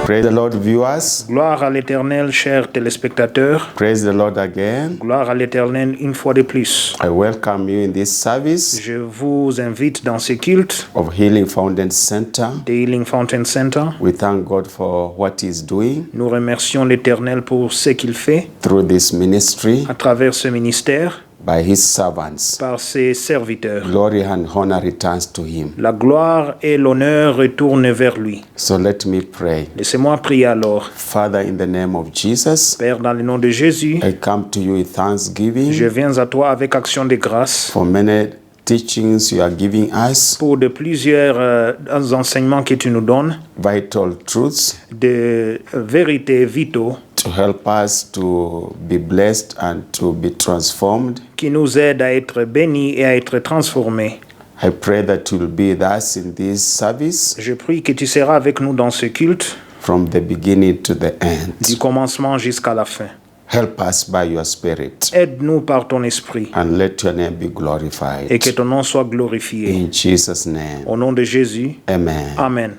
Praise the Lord, viewers. Gloire à l'Éternel, chers téléspectateurs. Praise the Lord again. Gloire à l'Éternel une fois de plus. I welcome you in this service Je vous invite dans ce culte of Healing Fountain Center. de Healing Fountain Center. We thank God for what He's doing Nous remercions l'Éternel pour ce qu'il fait through this ministry à travers ce ministère by His servants. par ses serviteurs. Glory and honor returns to Him. La gloire et l'honneur retournent vers lui. So let me pray. Laissez-moi prier alors. Father, in the name of Jesus, Père, dans le nom de Jésus, I come to you with je thanksgiving viens à toi avec action de grâce for many teachings you are giving us, pour de plusieurs enseignements que tu nous donnes, vital truths de vérités vitaux to help us to be blessed and to be transformed. qui nous aident à être bénis et à être transformés. I pray that you will be with us in this service Je prie que tu seras avec nous dans ce culte, from the beginning to the du end. commencement jusqu'à la fin. Help us by your Spirit Aide-nous par ton esprit and let your name be et que glorified. ton nom soit glorifié. In Jesus' name, Au nom de Jésus, amen. Amen.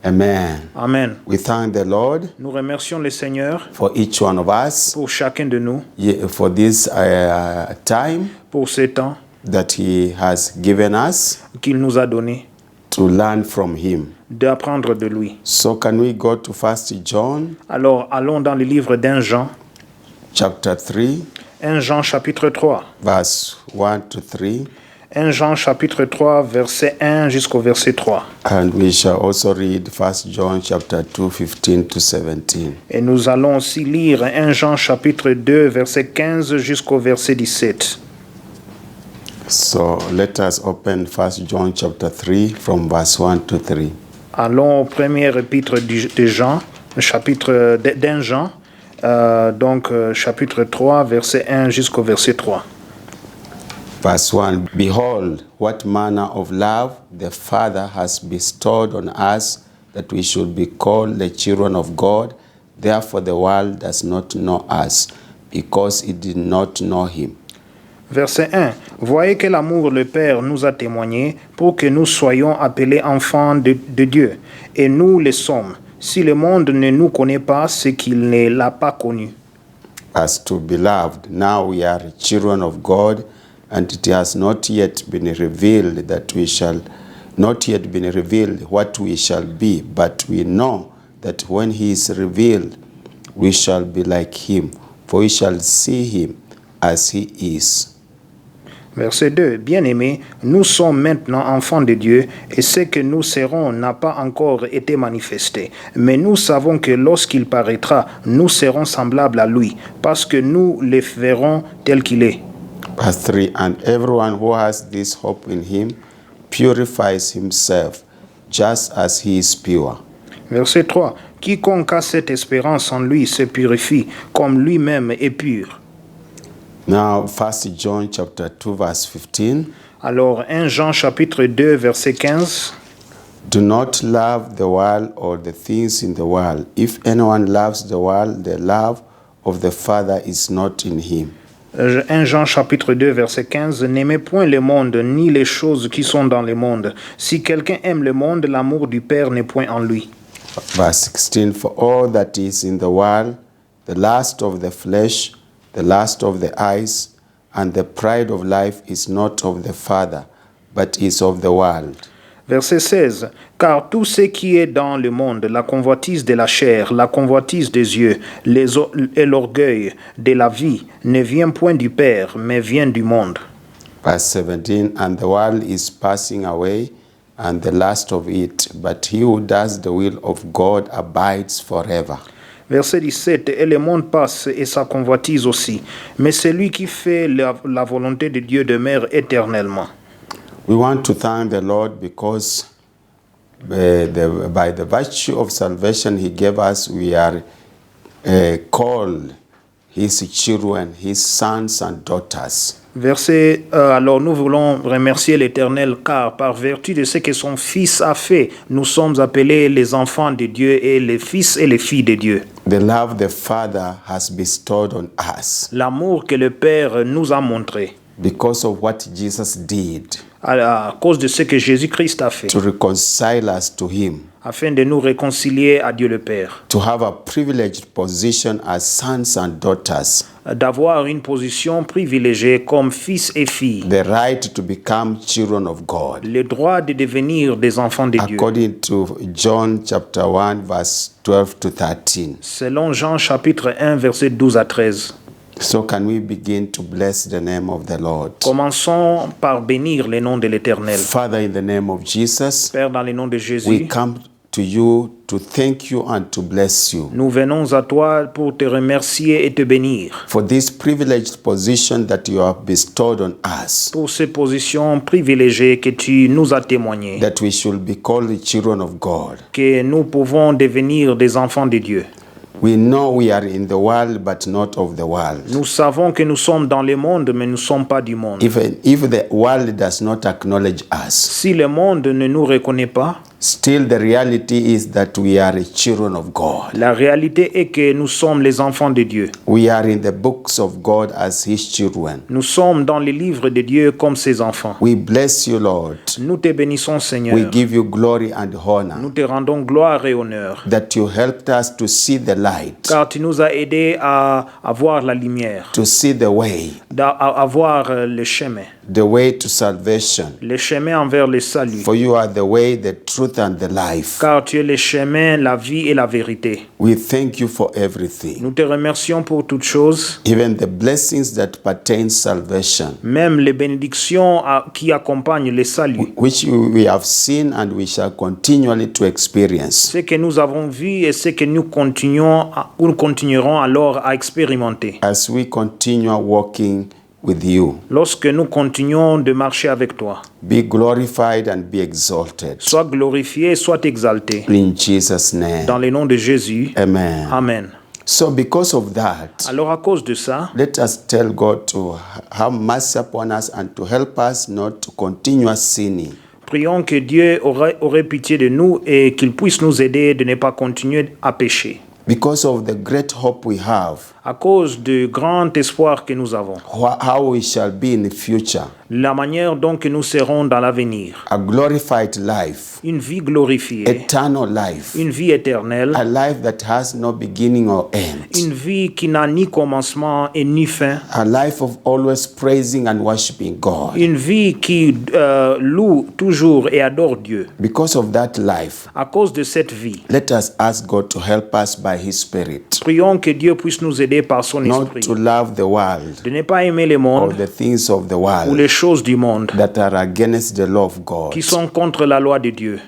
Amen. Amen. We thank the Lord Nous remercions le Seigneur for each one of us, pour chacun de nous, for this time pour ce temps that He has given us qu'il nous a donné to learn from Him. d'apprendre de lui. So can we go to 1 John Alors, allons dans le livre d'1 Jean, chapter 3, 1 Jean chapitre 3. verse 1 to 3, 1 Jean chapitre 3, verset 1 jusqu'au verset 3. and we shall also read 1 John chapter 2, 15 to 17. Et nous allons aussi lire 1 Jean chapitre 2, verset 15 jusqu'au verset 17. So let us open 1 John chapter 3 from verse 1 to 3. Allons au premier épître de Jean, chapitre d'1 Jean, chapitre 3, verset 1 jusqu'au verset 3. Verse 1, Behold, what manner of love the Father has bestowed on us, that we should be called the children of God. Therefore the world does not know us, because it did not know Him. Verset 1. Voyez quel amour le Père nous a témoigné pour que nous soyons appelés enfants de Dieu. Et nous le sommes. Si le monde ne nous connaît pas, c'est qu'il ne l'a pas connu. As to beloved, now we are children of God, and it has not yet been revealed what we shall be, but we know that when He is revealed, we shall be like Him, for we shall see Him as He is. Verset 2. Bien-aimés, nous sommes maintenant enfants de Dieu, et ce que nous serons n'a pas encore été manifesté. Mais nous savons que lorsqu'il paraîtra, nous serons semblables à lui, parce que nous le verrons tel qu'il est. Verse 3, And everyone who has this hope in Him purifies himself, just as He is pure. Verset 3. Quiconque a cette espérance en lui se purifie, comme lui-même est pur. Now, 1 John chapter 2, verse 15. Alors, 1 Jean chapitre 2, verset 15. Do not love the world or the things in the world. If anyone loves the world, the love of the Father is not in him. 1 Jean chapitre 2, verset 15. N'aimez point le monde, ni les choses qui sont dans le monde. Si quelqu'un aime le monde, l'amour du Père n'est point en lui. Verse 16, For all that is in the world, the lust of the flesh, the lust of the eyes, and the pride of life is not of the Father, but is of the world. Verset 16. Car tout ce qui est dans le monde, la convoitise de la chair, la convoitise des yeux, et l'orgueil de la vie, ne vient point du Père, mais vient du monde. Verse 17, And the world is passing away, and the lust of it, but he who does the will of God abides forever. Verset 17. Et le monde passe et sa convoitise aussi, mais celui qui fait la volonté de Dieu demeure éternellement. We want to thank the Lord because by the virtue of salvation He gave us, we are called His children, His sons and daughters. Alors nous voulons remercier l'Éternel car par vertu de ce que son Fils a fait, nous sommes appelés les enfants de Dieu et les fils et les filles de Dieu. The love the Father has bestowed on us. L'amour que le Père nous a montré. Because of what Jesus did. à cause de ce que Jésus-Christ a fait, to reconcile us to Him, afin de nous réconcilier à Dieu le Père, to have a privileged position as sons and daughters, d'avoir une position privilégiée comme fils et filles, the right to become children of God. le droit de devenir des enfants de Dieu. According to John chapter 1, verse 12 to 13. Selon Jean chapitre 1, versets 12 à 13. So can we begin to bless the name of the Lord? Commençons par bénir le nom de l'Éternel. Father, in the name of Jesus, Père, dans le nom de we Jésus, come to you to thank you and to bless you nous venons à toi pour te remercier et te bénir for this privileged position that you have bestowed on us, pour ces positions privilégiées que tu nous as témoignées, that we should be called the children of God. que nous pouvons devenir des enfants de Dieu. We know we are in the world, but not of the world. Nous savons que nous sommes dans le monde, mais nous ne sommes pas du monde. Even if the world does not acknowledge us, Si le monde ne nous reconnaît pas, still the reality is that we are children of God. la réalité est que nous sommes les enfants de Dieu. We are in the books of God as His children. Nous sommes dans les livres de Dieu comme ses enfants. We bless you, Lord. Nous te bénissons, We Seigneur. give you glory and honor Nous te rendons gloire et honneur, that you helped us to see the light, car tu nous as aidés à avoir la lumière, to see the way, à avoir the way to salvation. le chemin envers le salut. For you are the way, the truth, and the life. Car tu es le chemin, la vie et la vérité. We thank you for everything, Nous te remercions pour toutes choses, even the blessings that pertain salvation, même les bénédictions qui accompagnent le salut. which we have seen and we shall continually to experience. Ce que nous avons vu et ce que nous continuerons alors à expérimenter As we continue walking with you, lorsque nous continuons de marcher avec toi. be glorified and be exalted. Sois glorifié, sois exalté. In Jesus' name. Dans le nom de Jésus. Amen. Amen. So because of that, Alors à cause de ça, let us tell God to have mercy upon us and to help us not to continue sinning. prions que Dieu aurait pitié de nous et qu'il puisse nous aider de ne pas continuer à pécher. Because of the great hope we have, À cause du grand espoir que nous avons, how we shall be in the future, la manière dont que nous serons dans l'avenir, a glorified life, une vie glorifiée, eternal life, une vie éternelle, a life that has no beginning or end, une vie qui n'a ni commencement et ni fin, a life of always praising and worshiping God. une vie qui loue toujours et adore Dieu. Because of that life, À cause de cette vie, let us ask God to help us by His Spirit, prions que Dieu puisse nous aider par son not esprit, to love the world de ne pas aimer le or monde the things of the ou world les choses du monde that are against the law of God, qui sont contre la loi de Dieu,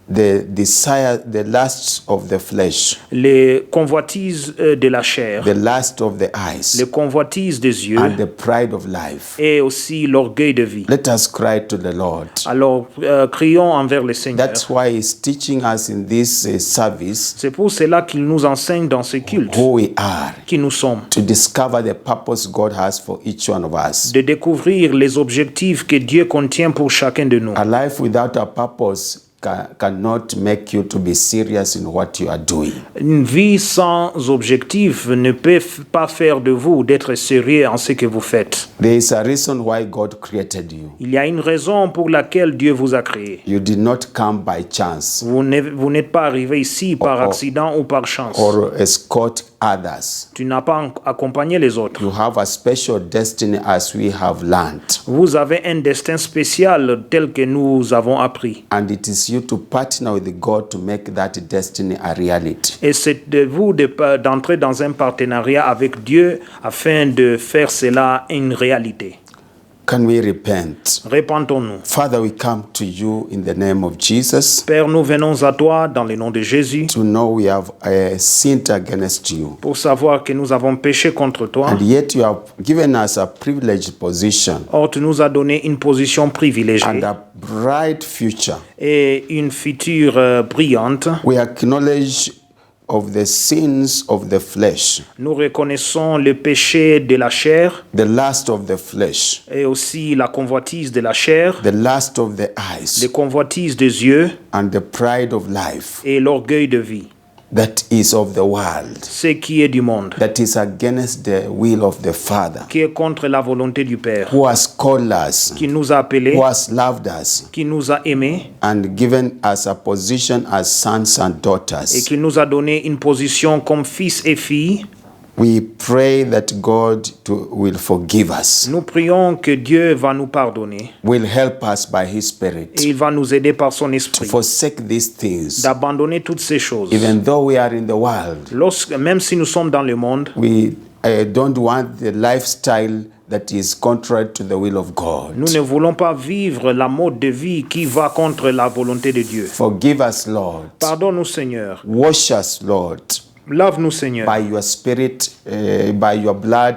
the desire, the lusts of the flesh, les convoitises de la chair, the lust of the eyes, les convoitises des yeux and the pride of life. et aussi l'orgueil de vie. Let us cry to the Lord. Alors, crions envers le Seigneur. That's why He's teaching us in this service C'est pour cela qu'il nous enseigne dans ce culte who we are, qui nous sommes, to discover the purpose God has for each one of us. de découvrir les objectifs que Dieu contient pour chacun de nous. A life without a purpose cannot make you to be serious in what you are doing. Une vie sans objectif ne peut pas faire de vous d'être sérieux en ce que vous faites. There is a reason why God created you. Il y a une raison pour laquelle Dieu vous a créé. You did not come by chance Vous n'êtes pas arrivé ici par accident ou par chance. or escort others. Tu n'as pas accompagné les autres. You have a special destiny as we have learned. Vous avez un destin spécial tel que nous avons appris. And it is you to partner with God to make that destiny a reality. Et c'est de vous d'entrer dans un partenariat avec Dieu afin de faire cela une réalité. Can we repent? Répentons-nous. Father, we come to you in the name of Jesus Père, nous venons à toi dans le nom de Jésus to know we have sinned against you. pour savoir que nous avons péché contre toi. And yet you have given us a privileged position Or, tu nous as donné une position privilégiée and a bright future. et une future brillante. We acknowledge of the sins of the flesh, Nous reconnaissons le péché de la chair the lust of the flesh, et aussi la convoitise de la chair, the lust of the les eyes, convoitises des yeux and the pride of life. et l'orgueil de vie. that is of the world, ce qui est du monde, that is against the will of the Father, qui est contre la volonté du Père, who has called us, qui nous a appelés, who has loved us, qui nous a aimés and given us a position as sons and et daughters. qui nous a donné une position comme fils et filles. We pray that God will forgive us, Nous prions que Dieu va nous pardonner will help us by His et Spirit il va nous aider par son to esprit forsake these things. d'abandonner toutes ces choses. Even though we are in the world, Même si nous sommes dans le monde, we don't want the lifestyle that is contrary to the will of God. nous ne voulons pas vivre la mode de vie qui va contre la volonté de Dieu. Forgive us, Lord. Pardonne-nous, Seigneur. Wash us, Lord, Lave-nous, Seigneur. by your Spirit, by your blood.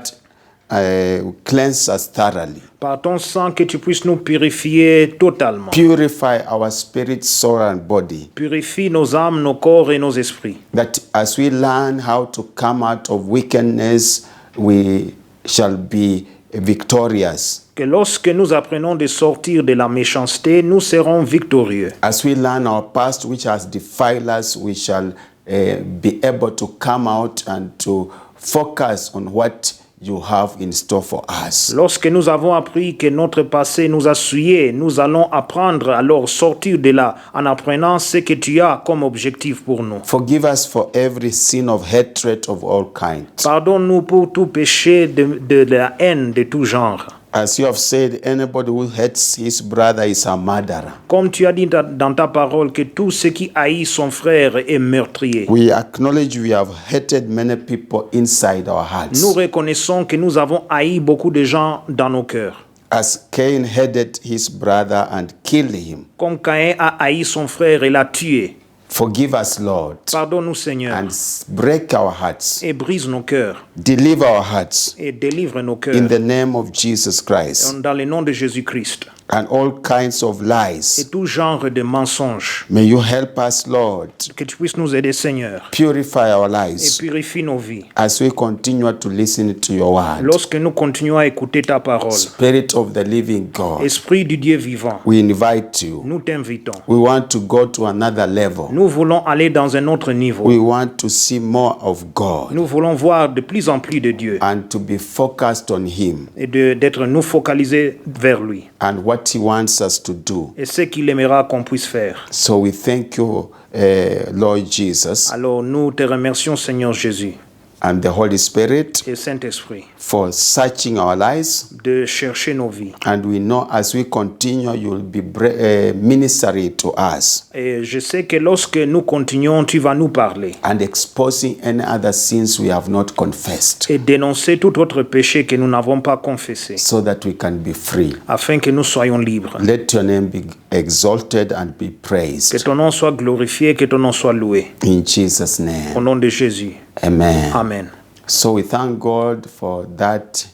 Cleanse us thoroughly. Par ton sang, que tu puisses nous purifier totalement. Purify our spirit, soul, and body. Purifie nos âmes, nos corps et nos esprits. That as we learn how to come out of wickedness, we shall be victorious. Que lorsque nous apprenons de sortir de la méchanceté, nous serons victorieux. As we learn our past, which has defiled us, we shall be able to come out and to focus on what you have in store for us. Lorsque nous avons appris que notre passé nous a souillés, nous allons apprendre alors sortir de là en apprenant ce que tu as comme objectif pour nous. Forgive us for every sin of hatred of all kinds. Pardonne-nous pour tout péché de la haine de tout genre. As you have said, anybody who hates his brother is a murderer. Comme tu as dit dans ta parole que tout ce qui haït son frère est meurtrier. We acknowledge we have hated many people inside our hearts. Nous reconnaissons que nous avons haï beaucoup de gens dans nos cœurs. As Cain hated his brother and killed him. Comme Caïn a haï son frère et l'a tué. Forgive us, Lord, Pardonne-nous, Seigneur, and break our hearts. et brise nos cœurs, Deliver our hearts et délivre nos in cœurs, the name of Jesus Christ. dans le nom de Jésus-Christ. And all kinds of Et lies. tout genre de mensonges. May you help us, Lord. Que tu puisses nous aider, Seigneur, Purify our et lives purifie nos vies. as we continue to listen to your word. Lorsque nous continuons à écouter ta parole, Spirit of the living God, Esprit du Dieu vivant, we invite you. nous t'invitons. We want to go to another level. Nous voulons aller dans un autre niveau. We want to see more of God Nous voulons voir de plus en plus de Dieu and to be focused on Him et d'être nous focalisés vers lui and what He wants us to do. et ce qu'il aimera qu'on puisse faire. So we thank you, Lord Jesus, Alors nous te remercions, Seigneur Jésus and the Holy Spirit et Saint-Esprit, for searching our lives. de chercher nos vies. And we know as we continue, you will be ministering to us Et je sais que lorsque nous continuons, tu vas nous parler and exposing any other sins we have not confessed et dénoncer tout autre péché que nous n'avons pas confessé, so that we can be free. afin que nous soyons libres. Let your name be exalted and be Que praised. ton nom soit glorifié, que ton nom soit loué. In Jesus' Au name, nom de Jésus. amen. Amen. So we thank God for that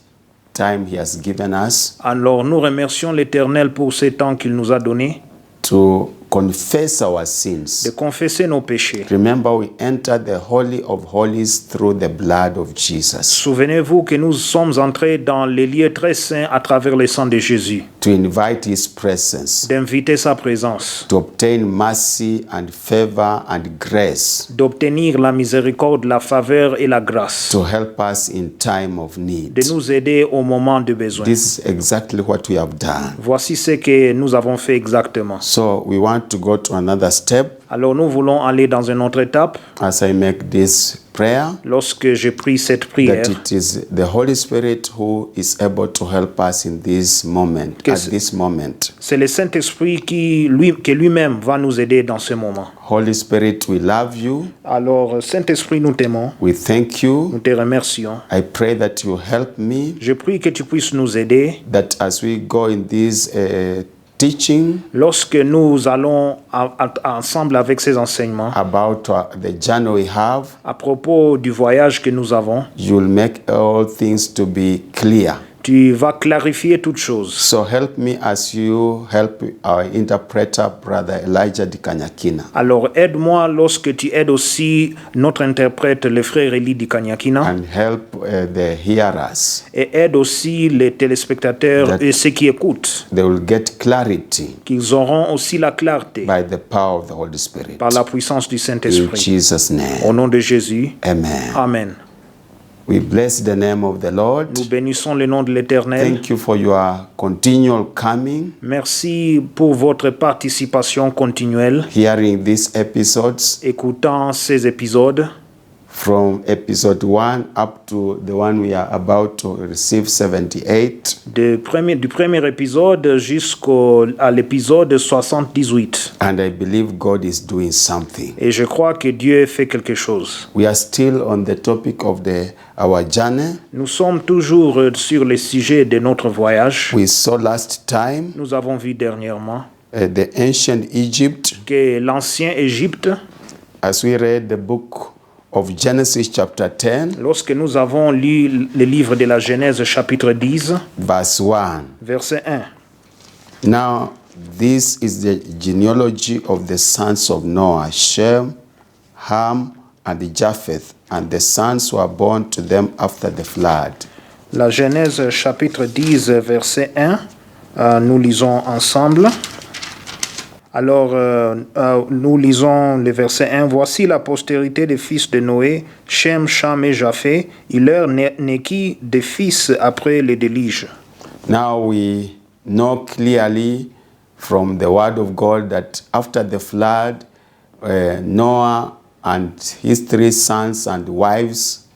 time He has given us Alors nous remercions l'Éternel pour ce temps qu'il nous a donné to confess our de sins. confesser nos péchés. Remember, we entered the Holy of Holies through the blood of Jesus Souvenez-vous que nous sommes entrés dans les lieux très saints à travers le sang de Jésus, to invite His presence, d'inviter sa présence, to obtain mercy and favor and grace, d'obtenir la miséricorde, la faveur et la grâce, to help us in time of need. de nous aider au moment de besoin. This is exactly what we have done. Voici ce que nous avons fait exactement. So we want to go to another step Alors nous voulons aller dans une autre étape. as I make this prayer, Lorsque j'ai pris cette prière, that it is the Holy Spirit who is able to help us in this moment, Qu'est-ce- at this moment. c'est le Saint-Esprit qui lui-même va nous aider dans ce moment. Holy Spirit, we love you. Alors Saint-Esprit, nous t'aimons, We thank you. nous te remercions. I pray that you help me, Je prie que tu puisses nous aider that as we go in this teaching lorsque nous allons ensemble avec ces enseignements about the journey we have, à propos du voyage que nous avons. you will make all things to be clear. Tu vas clarifier toutes choses. So help me as you help our interpreter, Brother Elijah Dikanyakina. Alors aide-moi lorsque tu aides aussi notre interprète, le frère Eli Dikanyakina, And help the hearers. et aide aussi les téléspectateurs et ceux qui écoutent, They will get clarity qu'ils auront aussi la clarté by the power of the Holy Spirit. par la puissance du In Saint-Esprit. Jesus' Au name. nom de Jésus, Amen. Amen. We bless the name of the Lord. Nous bénissons le nom de l'Éternel. Thank you for your continual coming, Merci pour votre participation continuelle, hearing these episodes écoutant ces épisodes, from episode 1 up to the one we are about to receive, 78. du premier épisode jusqu'à l'épisode 78. And I believe God is doing something. Et je crois que Dieu fait quelque chose. We are still on the topic of our journey. Nous sommes toujours sur le sujet de notre voyage. We saw last time Nous avons vu dernièrement the ancient Egypt, que l'ancien Égypte, as we read the book of Genesis chapter 10, lorsque nous avons lu le livre de la Genèse chapitre 10, verse 1. verset 1. Now, this is the genealogy of the sons of Noah, Shem, Ham, and Japheth, and the sons were born to them after the flood. La Genèse chapitre 10, verset 1, nous lisons ensemble. Alors, nous lisons le verset 1. Voici la postérité des fils de Noé, Shem, Cham et Japheth. Il leur naquit des fils après le déluge. Now we know clearly from the word of God that after the flood, Noah and his 3 sons and wives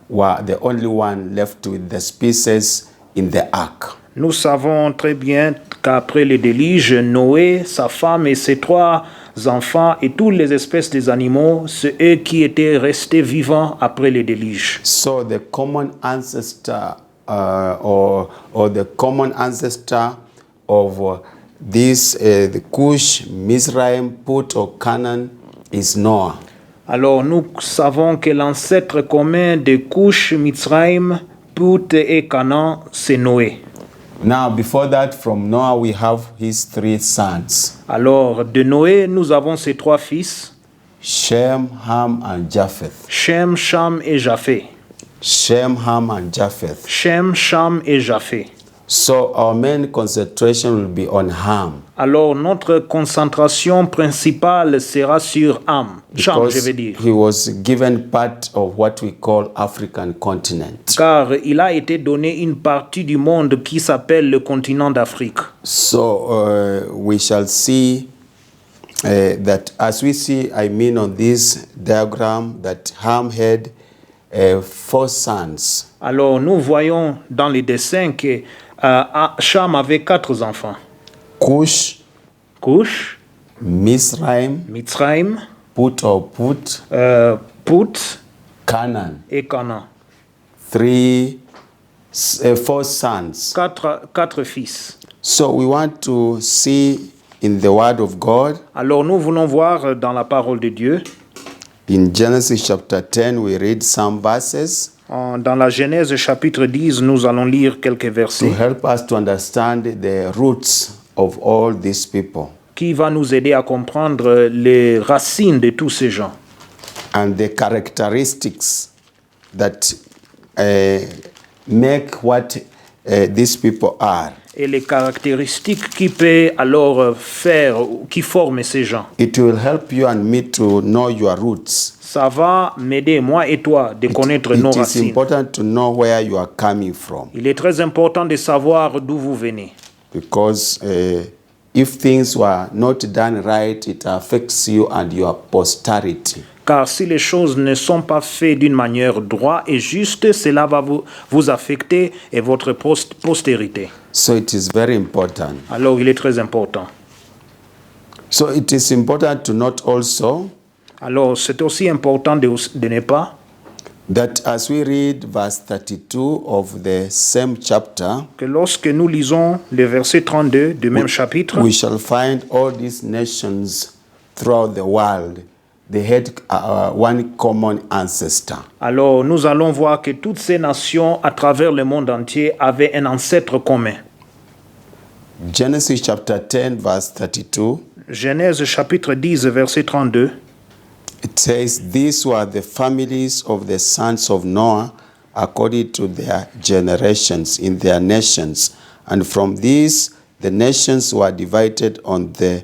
were the only one left with the species in the ark. Nous savons très bien qu'après le déluge, Noé, sa femme et ses 3 enfants et toutes les espèces des animaux, c'est eux qui étaient restés vivants après le déluge. So the common ancestor or the common ancestor of this the Cush, Mizraim, Put or Canaan is Noah. Alors nous savons que l'ancêtre commun de Cush, Mitzrayim, Put et Canaan, c'est Noé. Now, before that, from Noah, we have his 3 sons, Alors de Noé, nous avons ses 3 fils, Shem, Ham, and Japheth. Shem, Cham et Japheth. Shem, Ham, and Japheth. Shem, Cham et Japheth. So our main concentration will be on Ham. Alors notre concentration principale sera sur Ham, Cham, je veux dire. He was given part of what we call African continent. Car il a été donné une partie du monde qui s'appelle le continent d'Afrique. So we shall see that as we see, I mean on this diagram, that Ham had 4 sons. Alors nous voyons dans les dessins que Cham avait 4 enfants. Cush, Cush, Mizraim, Mitzrayim, Put or Put, Put Canaan. et Canaan. 4 sons. 4 fils. So we want to see in the Word of God, Alors nous voulons voir dans la parole de Dieu, in Genesis chapter 10, we read some verses dans la Genèse chapitre 10, nous allons lire quelques to versets help us to understand the roots of all these people qui va nous aider à comprendre les racines de tous ces gens and the characteristics that make what these people are. et les caractéristiques qui peut alors faire, qui forment ces gens. It will help you and me to know your roots. Ça va m'aider, moi et toi, de connaître nos It is racines. important to know where you are coming from, Il est très important de savoir d'où vous venez. because if things were not done right, it affects you and your posterity. Car si les choses ne sont pas faites d'une manière droite et juste, cela va vous affecter et votre postérité. So it is very important. Alors il est très important. So it is important to note also Alors c'est aussi important de ne pas that as we read verse 32 of the same chapter, que lorsque nous lisons le verset 32 du même chapitre, we shall find all these nations throughout the world they had one common ancestor. Alors nous allons voir que toutes ces nations à travers le monde entier avaient un ancêtre commun. Genesis chapter 10, verse 32, Genèse chapitre 10, verset 32. it says, "These were the families of the sons of Noah according to their generations in their nations. And from these, the nations were divided on the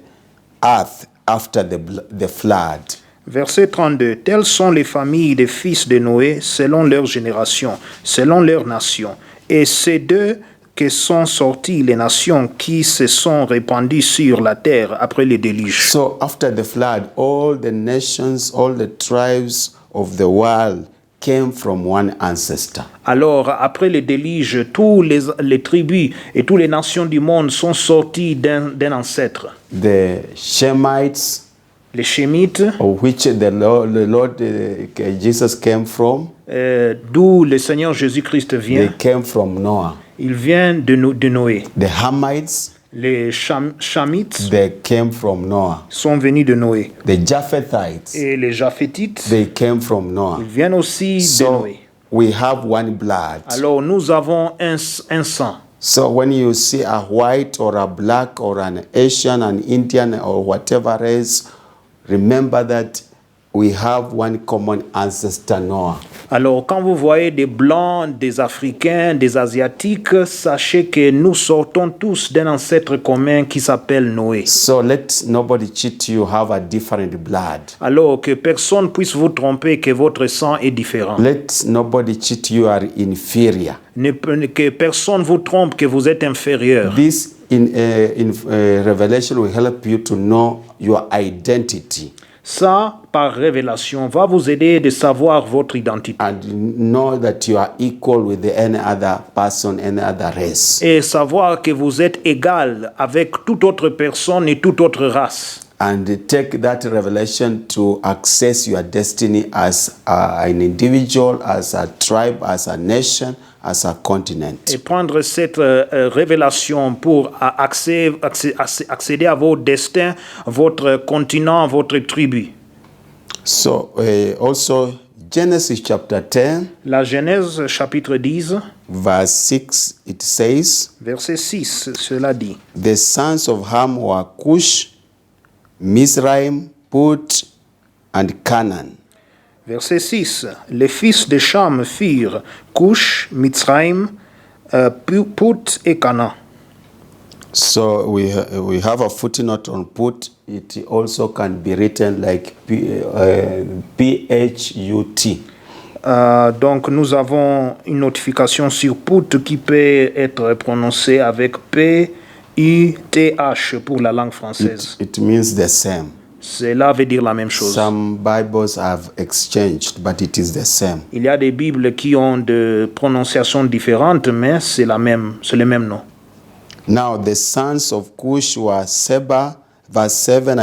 earth after the flood." Verset 32. Telles sont les familles des fils de Noé selon leur génération, selon leur nation. Et c'est d'eux que sont sorties les nations qui se sont répandues sur la terre après le déluge. So after the flood, all the nations, all the tribes of the world came from one ancestor. Alors, après le déluge, tous les tribus et toutes les nations du monde sont sorties d'un ancêtre. The Shemites, Les Shémites, of which the Lord Jesus came from, d'où le Seigneur Jésus-Christ they vient, came from Noah. il vient de Noé. The Hamites, Les Chamites they came from Noah. sont venus de Noé. The Japhethites, Et les Japhétites, they came from Noah. ils viennent aussi de So Noé. we have one blood. Alors, nous avons un sang. So when you see a white or a black or an Asian, an Indian or whatever race, remember that we have one common ancestor, Noah. Alors, quand vous voyez des Blancs, des Africains, des Asiatiques, sachez que nous sortons tous d'un ancêtre commun qui s'appelle Noé. So let nobody cheat you, have a different blood. Alors, que personne puisse vous tromper que votre sang est différent. Let nobody cheat you are inferior. Que personne vous trompe que vous êtes inférieur. This in Revelation will help you to know your identity Ça, par révélation, va vous aider de savoir votre identité. and know that you are equal with any other person, any other race. Et savoir que vous êtes égal avec toute autre personne et toute autre race. And take that revelation to access your destiny as an individual, as a tribe, as a nation, as a continent. Et prendre cette révélation pour accéder à vos destins, votre continent, votre tribu. So also Genesis chapter 10, La Genèse chapitre 10, verse 6, it says, verset 6, cela dit. "The sons of Ham were Cush, Mizraim, Put, and Canaan." Verset 6. Les fils de Cham furent Cush, Mitzraim, Put et Canaan. So we have a footnote on Put. It also can be written like P-H-U-T. Donc nous avons une notification sur Put qui peut être prononcée avec P-U-T-H pour la langue française. It means the same. Cela veut dire la même chose. Some Bibles have exchanged, but it is the same. Il y a des Bibles qui ont des prononciations différentes, mais c'est le même nom. Now the sons of Cush were Seba, verse 7,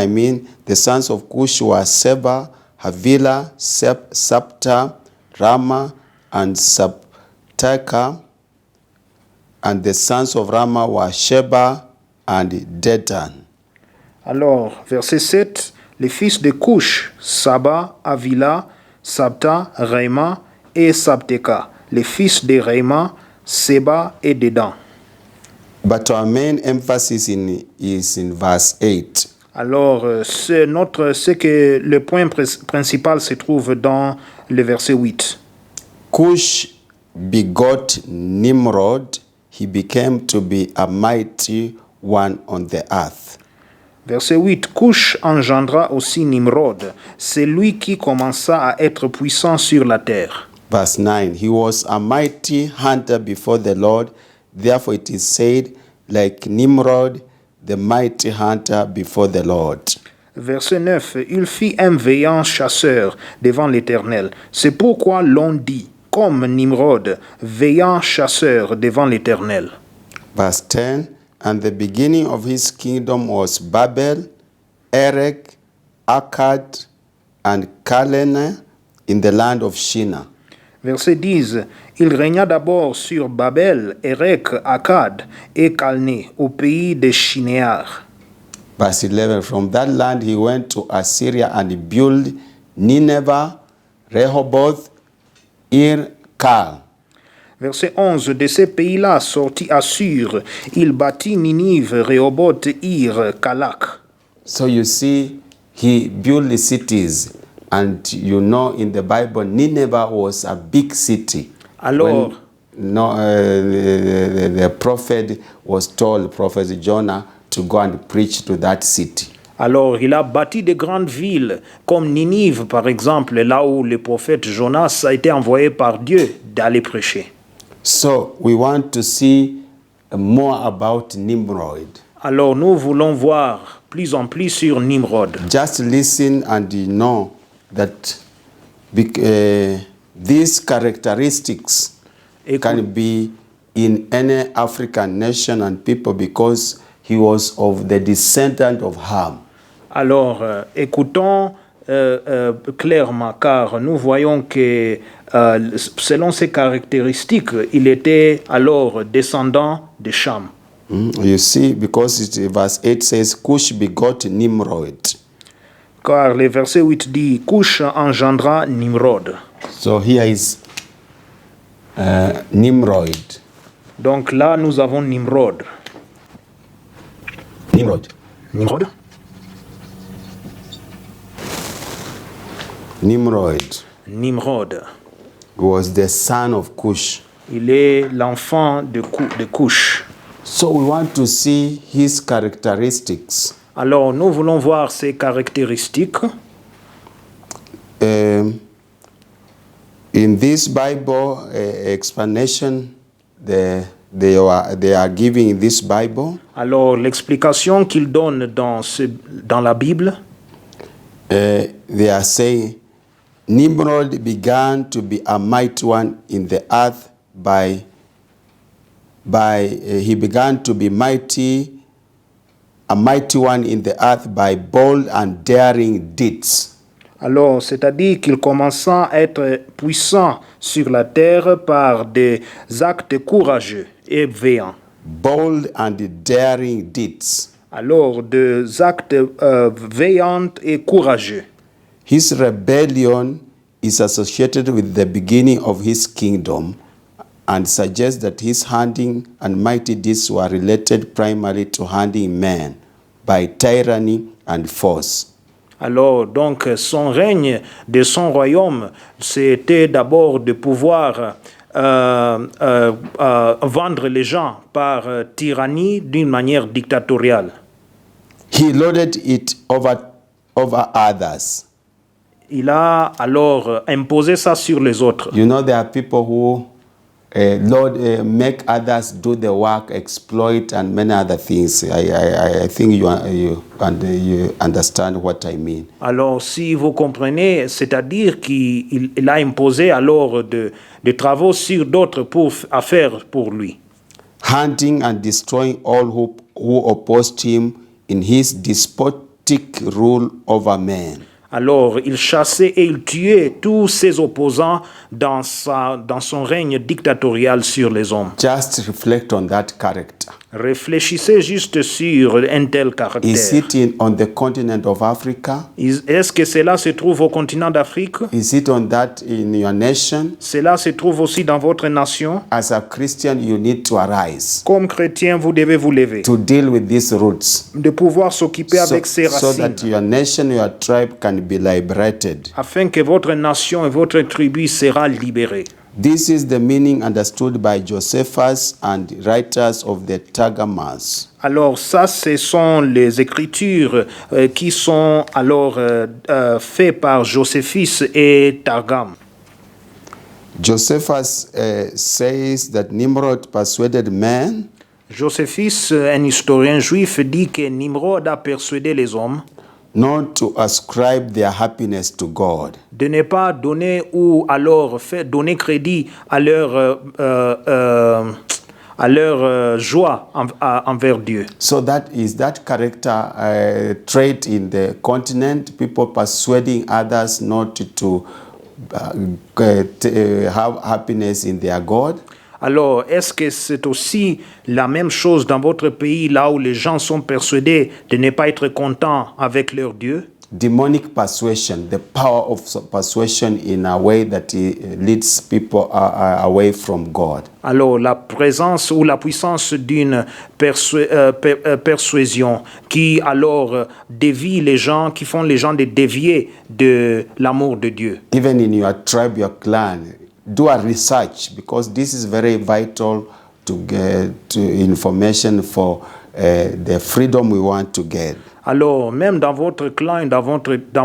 the sons of Cush were Seba, Havilah, Sapta, Rama, and Saptaka. And the sons of Rama were Sheba and Dedan. Alors, verset 7, les fils de Cush, Saba, Avila, Sapta, Réma et Sapteka. Les fils de Réma, Seba et Dedan. But our main emphasis is in verse 8. Alors, c'est que le point principal se trouve dans le verset 8. Cush begot Nimrod. He became to be a mighty one on the earth. Verset 8. Cush engendra aussi Nimrod. C'est lui qui commença à être puissant sur la terre. Verse 9. He was a mighty hunter before the Lord. Therefore it is said, like Nimrod, the mighty hunter before the Lord. Verset 9. Il fit un vaillant chasseur devant l'Éternel. C'est pourquoi l'on dit, comme Nimrod, vaillant chasseur devant l'Éternel. Verse 10. And the beginning of his kingdom was Babel, Erech, Akkad, and Calneh in the land of Shinar. Verset 10. Il régna d'abord sur Babel, Erech, Akkad et Calneh, au pays des Shinéar. Verse 11. From that land he went to Assyria and built Nineveh, Rehoboth, Ir, Kal. Verset 11. De ces pays-là sortit Assur. Il bâtit Ninive, Rehoboth, Ir, Calak. So you see, he built the cities. And you know, in the Bible, Nineveh was a big city. Alors, The prophet was told, Prophet Jonah, to go and preach to that city. alors, il a bâti de grandes villes, comme Ninive, par exemple, là où le prophète Jonas a été envoyé par Dieu d'aller prêcher. So we want to see more about Nimrod. Alors, nous voulons voir plus en plus sur Nimrod. Just listen and you know that these characteristics can be in any African nation and people because he was of the descendant of Ham. Alors, écoutons clairement, car nous voyons que selon ses caractéristiques, il était alors descendant de Cham. You see, because verse 8 says, Cush begot Nimrod. Car le verset 8 dit, Cush engendra Nimrod. So here is Nimrod. Donc là, nous avons Nimrod. Nimrod. Nimrod? Nimrod Nimrod. was the son of Cush. Il est l'enfant de Cush. So we want to see his characteristics. Alors, nous voulons voir ses caractéristiques. In this Bible explanation, they are giving in this Bible. Alors, l'explication qu'il donne dans la Bible, they are saying, Nimrod began to be a mighty one in the earth he began to be a mighty one in the earth by bold and daring deeds. alors, c'est-à-dire qu'il commença à être puissant sur la terre par des actes courageux et vaillants. Bold and daring deeds. Alors, des actes vaillants et courageux. His rebellion is associated with the beginning of his kingdom and suggests that his hunting and mighty deeds were related primarily to hunting men by tyranny and force. Alors, donc, son règne de son royaume, c'était d'abord de pouvoir vendre les gens par tyrannie d'une manière dictatoriale. He lorded it over others. Il a alors imposé ça sur les autres. You know, there are people who make others do the work, exploit, and many other things. I think you understand what I mean. Alors, si vous comprenez, c'est-à-dire qu'il a imposé alors de travaux sur d'autres à faire pour lui. Hunting and destroying all who opposed him in his despotic rule over men. Alors, il chassait et il tuait tous ses opposants dans son règne dictatorial sur les hommes. Just reflect on that character. Réfléchissez juste sur un tel caractère. Is it on the continent of Africa? Est-ce que cela se trouve au continent d'Afrique? Is it on that in your nation? Cela se trouve aussi dans votre nation? As a Christian, you need to arise. Comme chrétien, vous devez vous lever. To deal with these roots. De pouvoir s'occuper avec ces racines. So that your nation, your tribe can be liberated. Afin que votre nation et votre tribu sera libérée. This is the meaning understood by Josephus and writers of the Targums. Alors ça, ce sont les écritures qui sont alors faites par Joséphus et Targum. Josephus says that Nimrod persuaded men. Joséphus, un historien juif, dit que Nimrod a persuadé les hommes not to ascribe their happiness to God. De ne pas donner ou alors donner crédit à leur joie envers Dieu. So that character trait in the continent, people persuading others not to have happiness in their God. Alors, est-ce que c'est aussi la même chose dans votre pays, là où les gens sont persuadés de ne pas être contents avec leur Dieu? demonic persuasion, the power of persuasion in a way that it leads people away from God. Alors, la présence ou la puissance d'une persuasion qui alors dévie les gens, qui font les gens de dévier de l'amour de Dieu. Even in your tribe, your clan, do a research, because this is very vital to get to information for the freedom we want to get. Alors, même dans votre clan et dans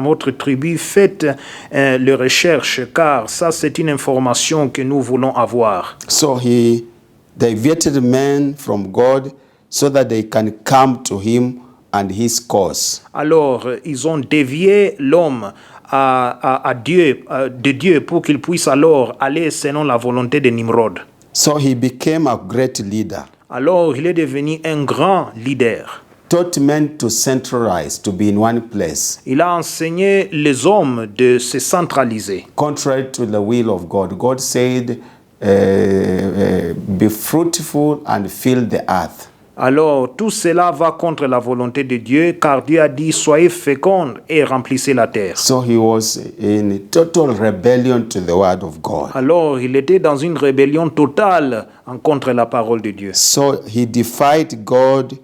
votre tribu, faites les recherches, car ça, c'est une information que nous voulons avoir. So he diverted men from God so that they can come to him and his cause. Alors, ils ont dévié l'homme à Dieu, de Dieu, pour qu'il puisse alors aller selon la volonté de Nimrod. So he became a great leader. Alors, il est devenu un grand leader. Taught men to centralize, to be in one place. Il a enseigné les hommes de se centraliser. Contrary to the will of God. God said, be fruitful and fill the earth. Alors, tout cela va contre la volonté de Dieu, car Dieu a dit, soyez féconds et remplissez la terre. So he was in total rebellion to the word of God. Alors, il était dans une rébellion totale contre la parole de Dieu. So he defied God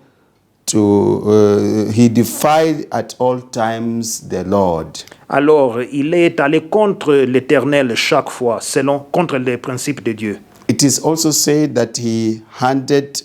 he defied at all times the Lord. Alors, il est allé contre l'Éternel chaque fois, contre les principes de Dieu. It is also said that he handed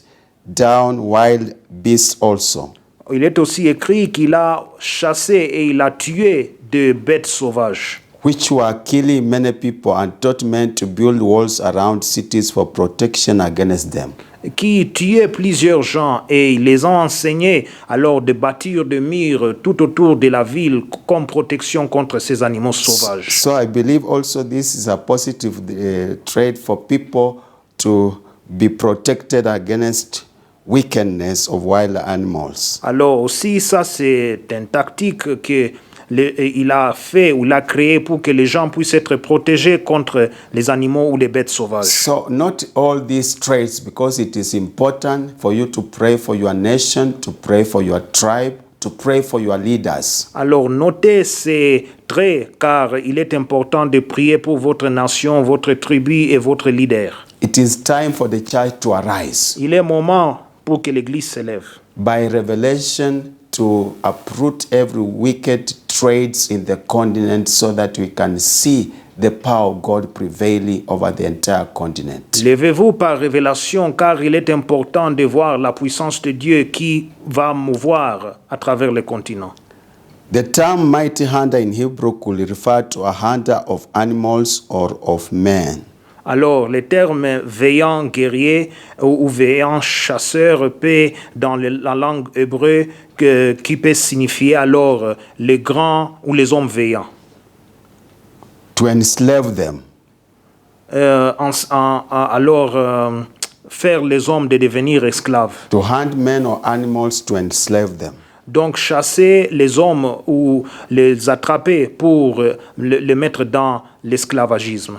down wild beasts also. Il est aussi écrit qu'il a chassé et il a tué des bêtes sauvages, which were killing many people, and taught men to build walls around cities for protection against them. qui tuaient plusieurs gens, et il les a enseignés alors de bâtir des murs tout autour de la ville comme protection contre ces animaux sauvages. So I believe also this is a positive trait for people to be protected against wickedness of wild animals. Alors aussi, ça c'est une tactique que il a fait ou l'a créé pour que les gens puissent être protégés contre les animaux ou les bêtes sauvages. So not all these traits, because it is important for you to pray for your nation, to pray for your tribe, to pray for your leaders. Alors notez ces traits, car il est important de prier pour votre nation, votre tribu et votre leader. It is time for the church to arise. Il est moment pour que l'Église s'élève. By revelation, to uproot every wicked traits in the continent so that we can see the power of God prevailing over the entire continent. Levez-vous par révélation, car il est important de voir la puissance de Dieu qui va mouvoir à travers le continent. The term mighty hunter in Hebrew could refer to a hunter of animals or of men. Alors, le terme veillant guerrier ou veillant chasseur peut, dans la langue hébreu, qui peut signifier alors les grands ou les hommes veillants. To enslave them. Faire les hommes de devenir esclaves. To hunt men or animals to enslave them. Donc, chasser les hommes ou les attraper pour les mettre dans l'esclavagisme.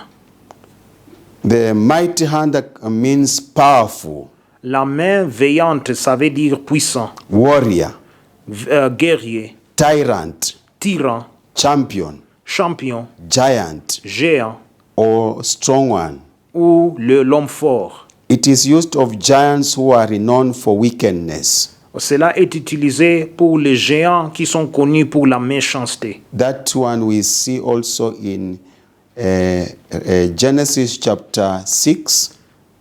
The mighty hunter means powerful. La main veillante, ça veut dire puissant. Warrior. Guerrier. Tyrant. Tyran. Champion. Champion. Giant. Géant. Or strong one. Ou l'homme fort. It is used of giants who are renowned for wickedness. Cela est utilisé pour les géants qui sont connus pour la méchanceté. That one we see also in Genesis chapter 6.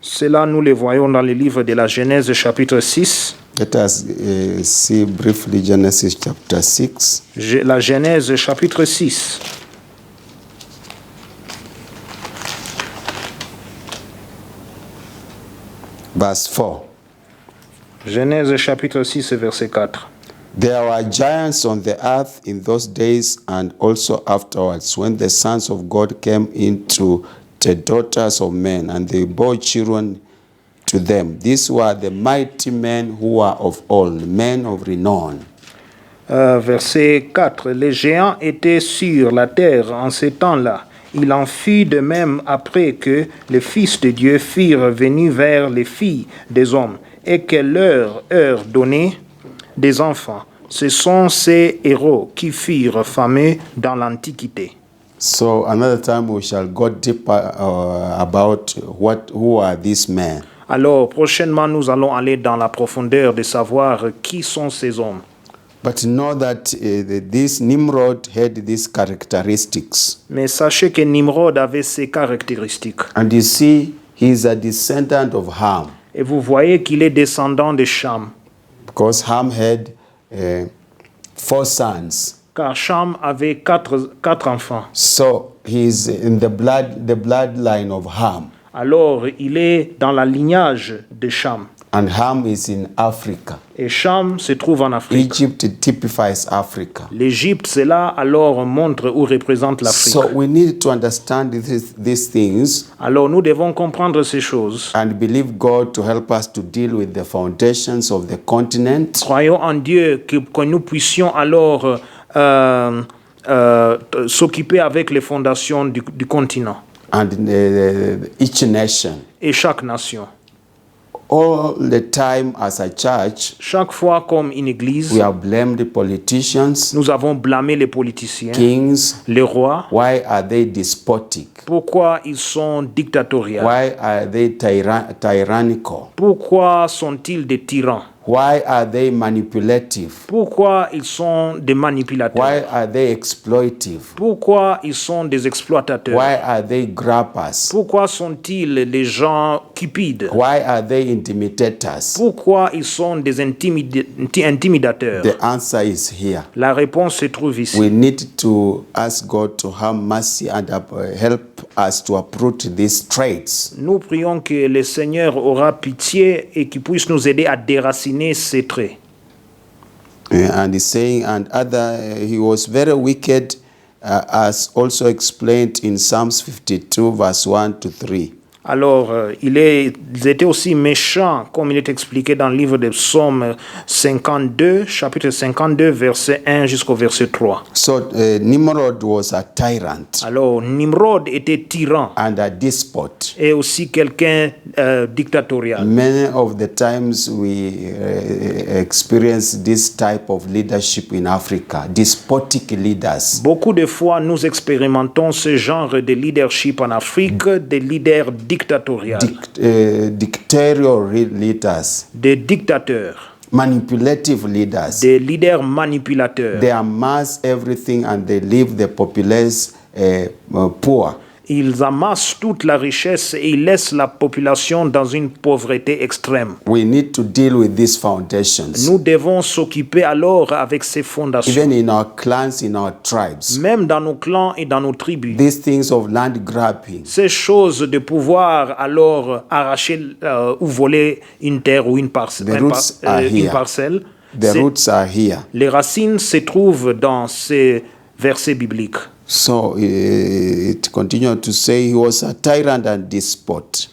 Cela, nous le voyons dans le livre de la Genèse chapitre 6. Let us see briefly Genesis chapter 6. La Genèse chapitre 6. Verse 4. Genèse chapitre 6, verset 4. There were giants on the earth in those days and also afterwards, when the sons of God came into the daughters of men, and they bore children to them. These were the mighty men who were of old, men of renown. Verset 4. Les géants étaient sur la terre en ces temps-là. Il en fut de même après que les fils de Dieu firent venir vers les filles des hommes, et que leur heure donnée des enfants. Ce sont ces héros qui furent fameux dans l'Antiquité. So another time we shall go deeper about who are these men. Alors, prochainement, nous allons aller dans la profondeur de savoir qui sont ces hommes. But know that this Nimrod had these characteristics. Mais sachez que Nimrod avait ces caractéristiques. And you see, he is a descendant of Ham. Et vous voyez qu'il est descendant de Cham. Because Ham had 4 sons. Car Cham avait quatre enfants. So he is in the bloodline of Ham. Alors, il est dans la lignage de Cham. And Ham is in Africa. Et Cham se trouve en Afrique. Egypt typifies Africa. L'Égypte, cela alors montre ou représente l'Afrique. So we need to understand these things Alors nous devons comprendre ces choses. and believe God to help us to deal with the foundations of the continent. Croyons en Dieu que nous puissions alors s'occuper avec les fondations du continent And each nation. et chaque nation. All the time as a church, Chaque fois comme une église, we have blamed the politicians, nous avons blâmé les politiciens, kings. les rois. Why are they despotic? Pourquoi ils sont dictatoriaux? Why are they tyrannical? Pourquoi sont-ils des tyrans? Why are they manipulative? Pourquoi ils sont des manipulateurs? Why are they exploitive? Pourquoi ils sont des exploitateurs? Why are they grabbers? Pourquoi sont-ils des gens cupides? Why are they intimidators? Pourquoi ils sont des intimidateurs? The answer is here. La réponse se trouve ici. We need to ask God to have mercy and help us to uproot these traits. Nous prions que le Seigneur aura pitié et qu'il puisse nous aider à déraciner ces traits. And he's saying, and he was very wicked, as also explained in Psalms 52, verse 1 to 3. Alors, ils étaient aussi méchants, comme il est expliqué dans le livre des Psaumes 52, chapitre 52, verset 1 jusqu'au verset 3. So Nimrod was a tyrant Alors, Nimrod était tyran and a despot. et aussi quelqu'un dictatorial. Many of the times we experience this type of leadership in Africa, despotic leaders. Beaucoup de fois, nous expérimentons ce genre de leadership en Afrique, des leaders dictatoriaux, Dictatorial leaders, des dictateurs, manipulative leaders. des leaders manipulateurs. They amass everything and they leave the populace poor. Ils amassent toute la richesse et ils laissent la population dans une pauvreté extrême. We need to deal with these foundations. Nous devons s'occuper alors avec ces fondations. Even in our clans, in our tribes. Même dans nos clans et dans nos tribus. These things of land grabbing. Ces choses de pouvoir alors arracher ou voler une terre ou une parcelle. The roots are here. Les racines se trouvent dans ces versets bibliques. So it continued to say he was a tyrant and despot.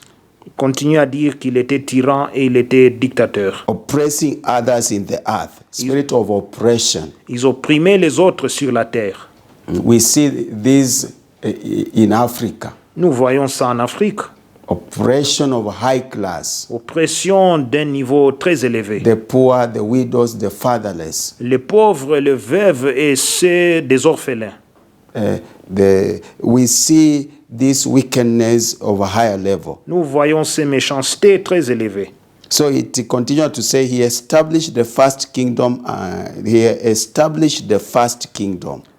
Il continue à dire qu'il était tyran et il était dictateur. Oppressing others in the earth. Spirit of oppression. Ils opprimaient les autres sur la terre. We see this in Africa. Nous voyons ça en Afrique. Oppression of high class. Oppression d'un niveau très élevé. The poor, the widows, the fatherless. Les pauvres, les veuves et ceux des orphelins. We see this wickedness of a higher level. Nous voyons ces méchancetés très élevées. So it continued to say he established the first kingdom.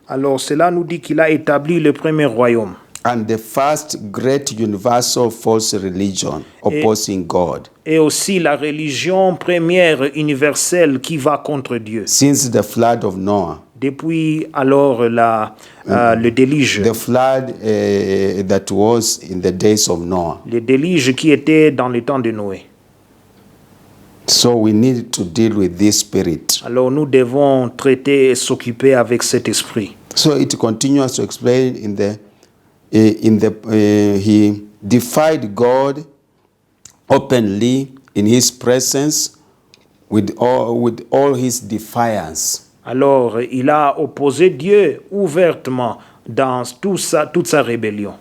Alors cela nous dit qu'il a établi le premier royaume. And the first great universal false religion opposing God. Et aussi la religion première universelle qui va contre Dieu. Since the flood of Noah. Depuis alors le déluge. The flood that was in the days of Noah. Le déluge qui était dans le temps de Noé. So we need to deal with this spirit. Alors nous devons traiter et s'occuper avec cet esprit. So it continues to explain he defied God openly in his presence with all his defiance. Alors, il a opposé Dieu ouvertement dans toute sa rébellion.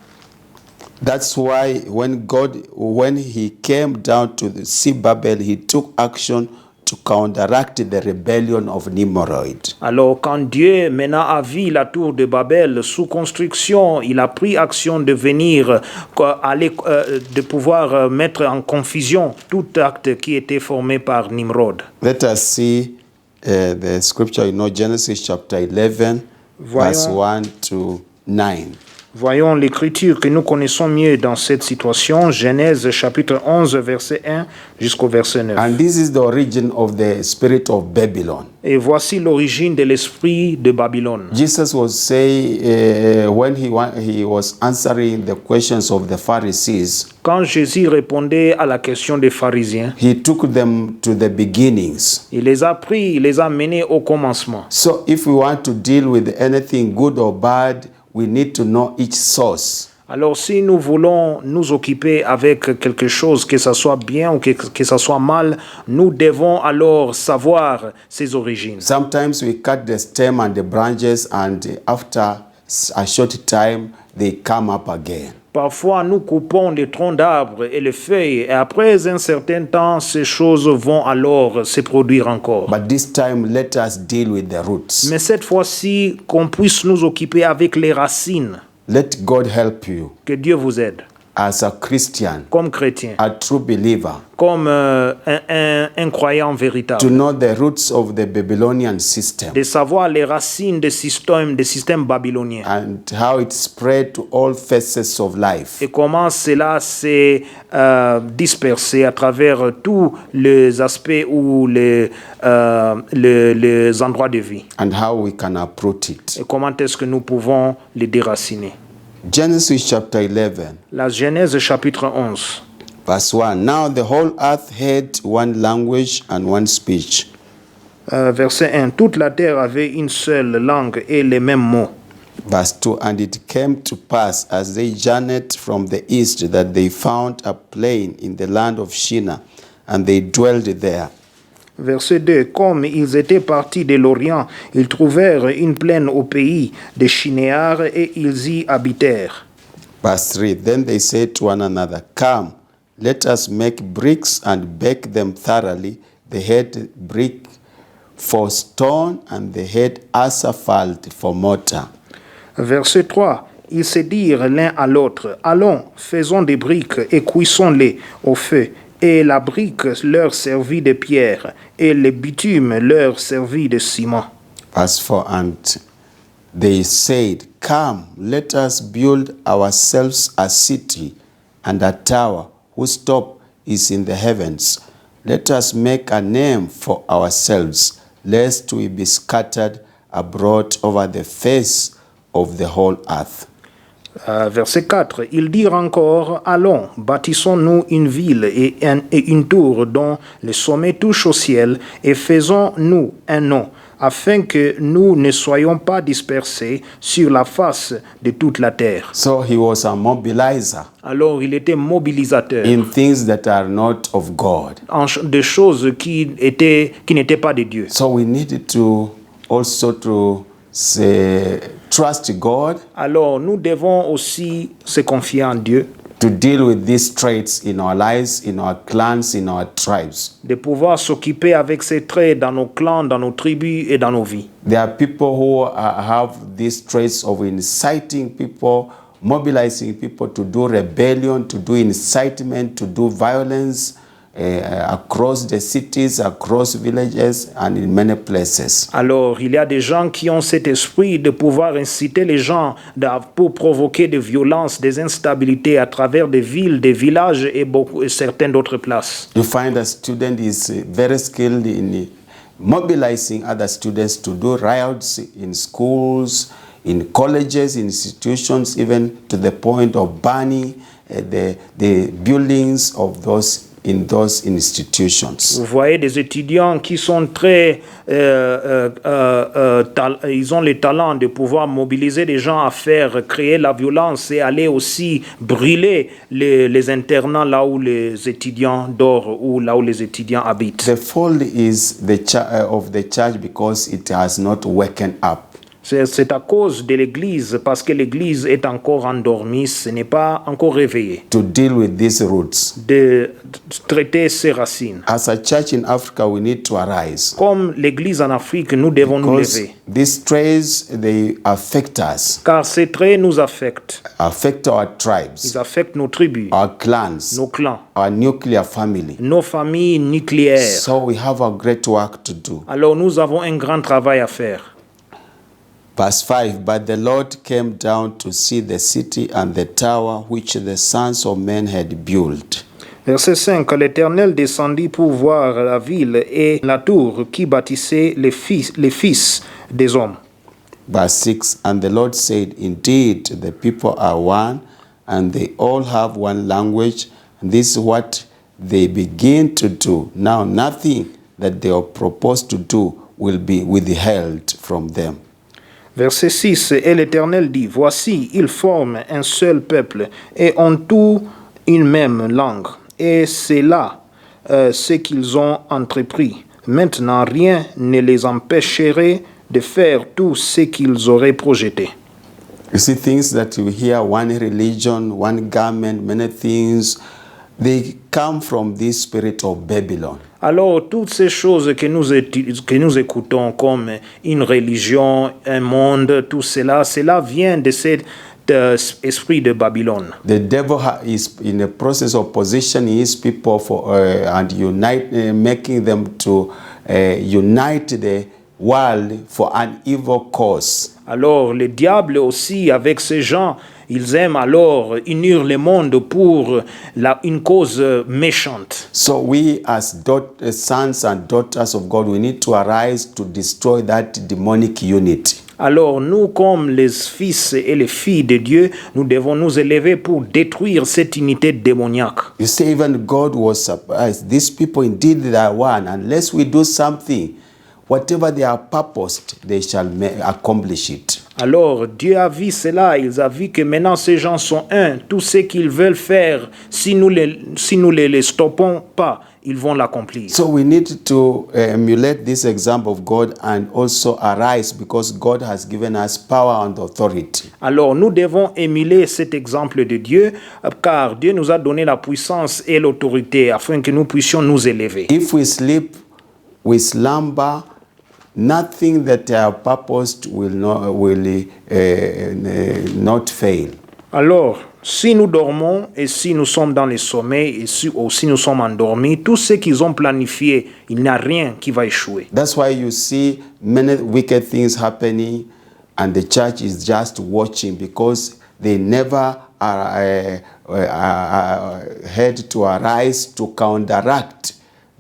That's why when he came down to see Babel, he took action to counteract the rebellion of Nimrod. Alors quand Dieu maintenant a vu la tour de Babel sous construction, il a pris action de venir, de pouvoir mettre en confusion tout acte qui était formé par Nimrod. Let us see the scripture, Genesis chapter 11, verse 1 to 9. Voyons l'écriture que nous connaissons mieux dans cette situation, Genèse chapitre 11, verset 1 jusqu'au verset 9. And this is the origin of the spirit of Babylon. Et voici l'origine de l'esprit de Babylone. Jesus was saying, when he was answering the questions of the Pharisees, Quand Jésus répondait à la question des pharisiens, he took them to the beginnings. il les a pris, il les a menés au commencement. So if we want to deal with anything good or bad, we need to know each source. Alors si nous voulons nous occuper avec quelque chose, que ça soit bien ou que ça soit mal, nous devons alors savoir ses origines. Sometimes we cut the stem and the branches, and after a short time, they come up again. Parfois, nous coupons les troncs d'arbres et les feuilles, et après un certain temps, ces choses vont alors se produire encore. But this time, let us deal with the roots. Mais cette fois-ci, qu'on puisse nous occuper avec les racines. Let God help you Que Dieu vous aide, as a Christian, comme chrétien, a true believer, comme un croyant véritable, to know the roots of the Babylonian system de savoir les racines des systèmes babyloniens. and how it spread to all facets of life. Et comment cela s'est dispersé à travers tous les aspects ou les endroits de vie. And how we can uproot it. Et comment est-ce que nous pouvons les déraciner. Genesis chapter 11, La Genèse chapitre 11. verse 1. Now the whole earth had one language and one speech. Verset 1. Toute la terre avait une seule langue et les mêmes mots. Verse 2. And it came to pass as they journeyed from the east that they found a plain in the land of Shinar, and they dwelled there. Verset 2. Comme ils étaient partis de l'Orient, ils trouvèrent une plaine au pays de Shinéar et ils y habitèrent. Verse 3. Then they said to one another, Come, let us make bricks and bake them thoroughly. They had brick for stone and they had asphalt for mortar. Verset 3. Ils se dirent l'un à l'autre, allons, faisons des briques et cuisons-les au feu. Et la brique leur servit de pierre, et le bitume leur servit de ciment. Verse 4. And they said, Come, let us build ourselves a city and a tower whose top is in the heavens. Let us make a name for ourselves, lest we be scattered abroad over the face of the whole earth. Verset 4. Ils dirent encore, allons, bâtissons-nous une ville et une tour dont le sommet touche au ciel, et faisons-nous un nom, afin que nous ne soyons pas dispersés sur la face de toute la terre. So he was a mobilizer Alors il était mobilisateur in things that are not of God. de choses qui n'étaient pas de Dieu. So we needed to also to say, trust God Alors nous devons aussi se confier en Dieu, to deal with these traits in our lives, in our clans, in our tribes. de pouvoir s'occuper avec ces traits dans nos clans, dans nos tribus et dans nos vies. There are people who have these traits of inciting people, mobilizing people to do rebellion, to do incitement, to do violence across the cities, across villages, and in many places. Alors, il y a des gens qui ont cet esprit de pouvoir inciter les gens pour provoquer des violences, des instabilités à travers des villes, des villages et certaines d'autres places. You find a student is very skilled in mobilizing other students to do riots in schools, in colleges, institutions, even to the point of burning the buildings of those in those institutions. Vous voyez des étudiants qui sont très... ils ont le talent de pouvoir mobiliser des gens à créer la violence et aller aussi brûler les internats là où les étudiants dorment ou là où les étudiants habitent. The fall is of the church because it has not woken up. C'est à cause de l'Église, parce que l'Église est encore endormie, ce n'est pas encore réveillé, to deal with these roots. de traiter ses racines. As a church in Africa, we need to arise. Comme l'Église en Afrique, nous devons nous Because lever, these traits, they affect us, car ces traits nous affectent. affect our tribes, Ils affectent nos tribus, our clans, nos clans, our nuclear family. nos familles nucléaires. So we have a great work to do. Alors nous avons un grand travail à faire. Verse 5, but the Lord came down to see the city and the tower which the sons of men had built. Verset 5. L'Éternel descendit pour voir la ville et la tour qui bâtissaient les fils des hommes. Verse 6, and the Lord said, indeed, the people are one, and they all have one language, and this is what they begin to do. Now nothing that they are proposed to do will be withheld from them. Verset 6. Et l'Éternel dit, voici, ils forment un seul peuple et ont tous une même langue. Et c'est là ce qu'ils ont entrepris. Maintenant, rien ne les empêcherait de faire tout ce qu'ils auraient projeté. You see, things that you hear, one religion, one government, many things, they come from this spirit of Babylon. Alors, toutes ces choses que nous écoutons comme une religion, un monde, tout cela, cela vient de cet esprit de Babylone. The devil is in a process of positioning his people for and making them to unite the world for an evil cause. Alors, le diable aussi, avec ces gens, ils aiment alors unir le monde pour une cause méchante. So we as sons and daughters of God, we need to arise to destroy that demonic unity. Alors, nous, comme les fils et les filles de Dieu, nous devons nous élever pour détruire cette unité démoniaque. You see, even God was surprised. These people indeed they are one. Unless we do something, whatever they are purposed, they shall accomplish it. Alors, Dieu a vu cela, il a vu que maintenant ces gens sont un. Tout ce qu'ils veulent faire, si nous les stoppons pas, ils vont l'accomplir. So we need to emulate this example of God and also arise because God has given us power and authority. Alors, nous devons émuler cet exemple de Dieu, car Dieu nous a donné la puissance et l'autorité afin que nous puissions nous élever. If we sleep, we slumber, nothing that are purposed will not fail. Alors, si nous dormons et si nous sommes dans le sommeil et si nous sommes endormis, tout ce qu'ils ont planifié, il n'y a rien qui va échouer. That's why you see many wicked things happening and the church is just watching because they never had to arise to counteract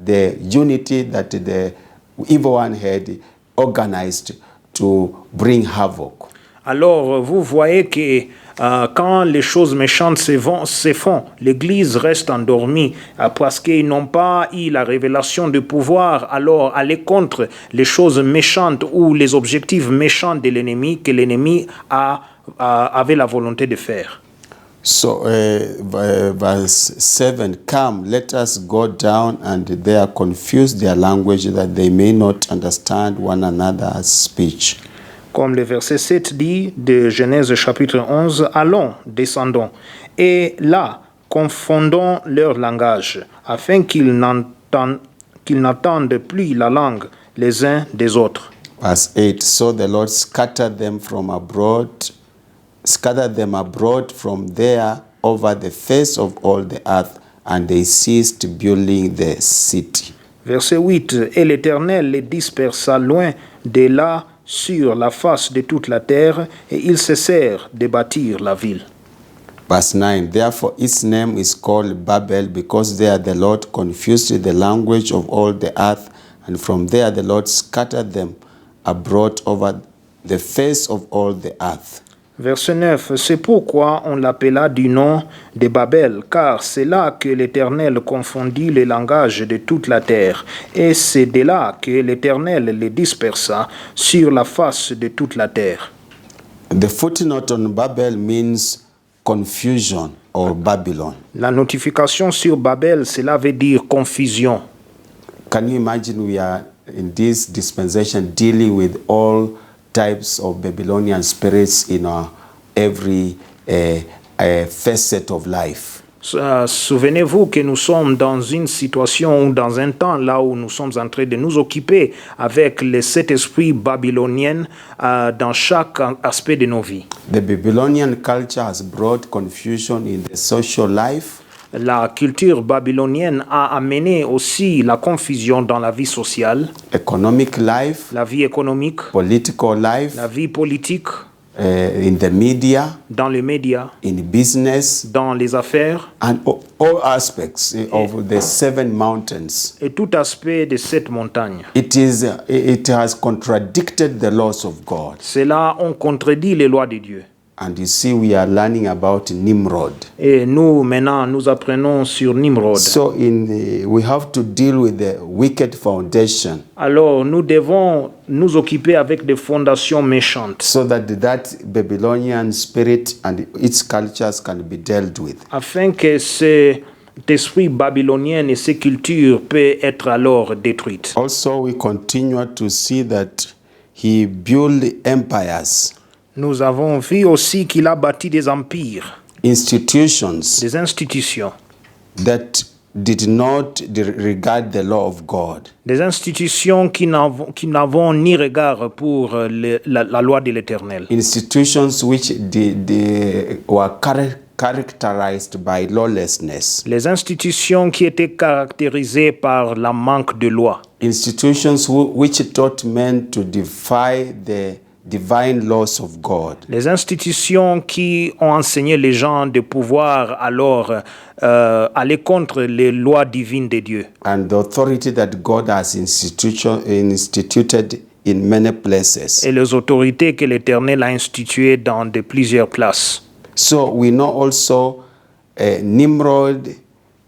the unity that the evil one had organized to bring havoc. Alors, vous voyez que quand les choses méchantes se font, l'Église reste endormie parce qu'ils n'ont pas eu la révélation de pouvoir alors aller contre les choses méchantes ou les objectifs méchants de l'ennemi que l'ennemi avait la volonté de faire. So, verse 7, come, let us go down and there confuse their language that they may not understand one another's speech. Comme le verset 7 dit de Genèse chapitre 11, allons, descendons, et là, confondons leur langage, afin qu'ils n'entendent plus la langue les uns des autres. Verse 8, so the Lord scattered them abroad from there over the face of all the earth, and they ceased building the city. Verset 8, et l'Éternel les dispersa loin de là sur la face de toute la terre, et ils cessèrent de bâtir la ville. Verse 9, therefore its name is called Babel, because there the Lord confused the language of all the earth, and from there the Lord scattered them abroad over the face of all the earth. Verset 9, c'est pourquoi on l'appela du nom de Babel, car c'est là que l'Éternel confondit le langage de toute la terre, et c'est de là que l'Éternel les dispersa sur la face de toute la terre. The footnote on Babel means confusion or Babylon. La notification sur Babel, cela veut dire confusion. Can you imagine we are in this dispensation dealing with all types of Babylonian spirits in our every facet of life. Souvenez-vous que nous sommes dans une situation ou dans un temps là où nous sommes en train de nous occuper avec les 7 esprits babyloniens dans chaque aspect de nos vies. The Babylonian culture has brought confusion in the social life. La culture babylonienne a amené aussi la confusion dans la vie sociale, Economic life, la vie économique, political life, la vie politique, in the media, dans les médias, in business, dans les affaires and all aspects of the 7 mountains. et tout aspect de cette montagne. It has contradicted the laws of God. Cela ont contredit les lois de Dieu. And you see, we are learning about Nimrod. Et nous, maintenant, nous apprenons sur Nimrod. So we have to deal with the wicked foundation Alors, nous devons nous occuper avec des fondations méchantes so that Babylonian spirit and its cultures can be dealt with. afin que cet esprit babylonien et ces cultures puissent être alors détruites. Also, we continue to see that he built empires, Nous avons vu aussi qu'il a bâti des empires, institutions des institutions, that did not regard the law of God. des institutions qui n'avons ni regard pour la loi de l'Éternel. Institutions which they were characterized by lawlessness. Les institutions qui étaient caractérisées par la manque de loi. Institutions which taught men to defy the divine laws of God. Les institutions qui ont enseigné les gens de pouvoir alors aller contre les lois divines de Dieu. And the authority that God has instituted in many places. Et les autorités que l'Éternel a instituées dans plusieurs places. So we know also Nimrod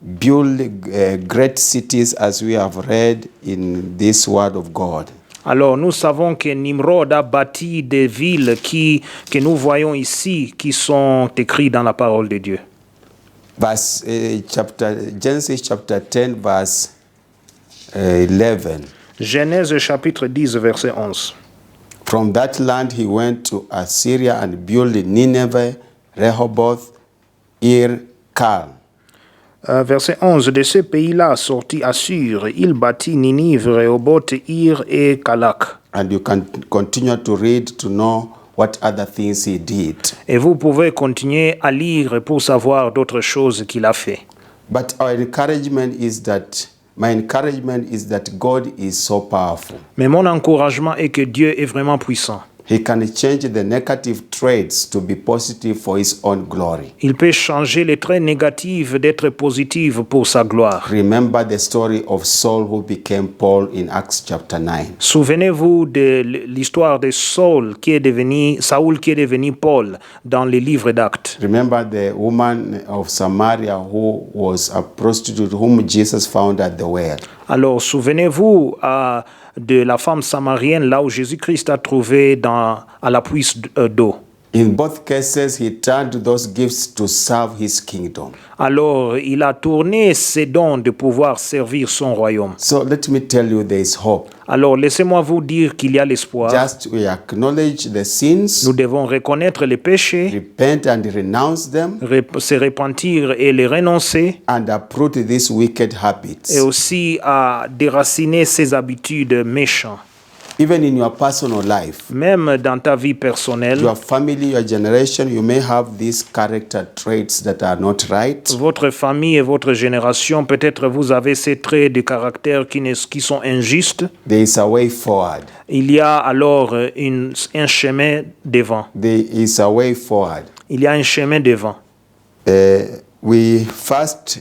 built great cities, as we have read in this word of God. Alors nous savons que Nimrod a bâti des villes que nous voyons ici, qui sont écrites dans la parole de Dieu. Genesis chapter 10 verse 11. Genèse chapitre 10 verset 11. From that land he went to Assyria and built Nineveh, Rehoboth, Ir-Kal. Verset 11. De ce pays-là sortit Assur, il bâtit Ninive, Rehoboth, Ir et Calak. And you can continue to read to know what other things he did. Et vous pouvez continuer à lire pour savoir d'autres choses qu'il a fait. But my encouragement is that God is so powerful. Mais mon encouragement est que Dieu est vraiment puissant. He can change the negative traits to be positive for his own glory. Il peut changer les traits négatifs d'être positifs pour sa gloire. Remember the story of Saul who became Paul in Acts chapter 9. Souvenez-vous de l'histoire de Saul qui est devenu Paul dans les livres d'Actes. Remember the woman of Samaria who was a prostitute whom Jesus found at the well. Alors souvenez-vous de la femme samarienne là où Jésus-Christ a trouvé à la puisse d'eau. In both cases, he turned those gifts to serve his kingdom. Alors, il a tourné ses dons de pouvoir servir son royaume. So let me tell you, there is hope. Alors, laissez-moi vous dire qu'il y a l'espoir. Just we acknowledge the sins. Nous devons reconnaître les péchés, Repent and renounce them. Se repentir et les renoncer, And uproot these wicked habits. et aussi à déraciner ces habitudes méchantes. Even in your personal life, Même dans ta vie personnelle, your family, your generation, you may have these character traits that are not right. votre famille et votre génération, peut-être vous avez ces traits de caractère qui sont injustes. There is a way forward. Il y a alors un chemin devant. There is a way forward. Il y a un chemin devant. We first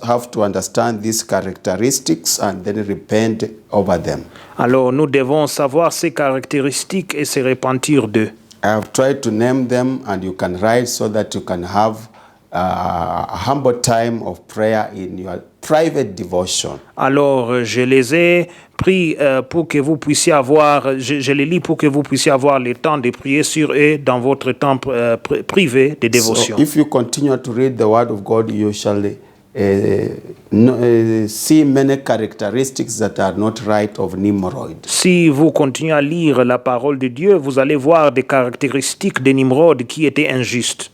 have to understand these characteristics and then repent over them. Alors nous devons savoir ces caractéristiques et se repentir d'eux. I have tried to name them and you can write so that you can have a humble time of prayer in your private devotion. Alors je les ai pris pour que vous puissiez avoir, je les lis pour que vous puissiez avoir le temps de prier sur eux dans votre temps privé de dévotion. So if you continue to read the word of God, you shall see many characteristics that are not right of Nimrod. Si vous continuez à lire la parole de Dieu, vous allez voir des caractéristiques de Nimrod qui étaient injustes.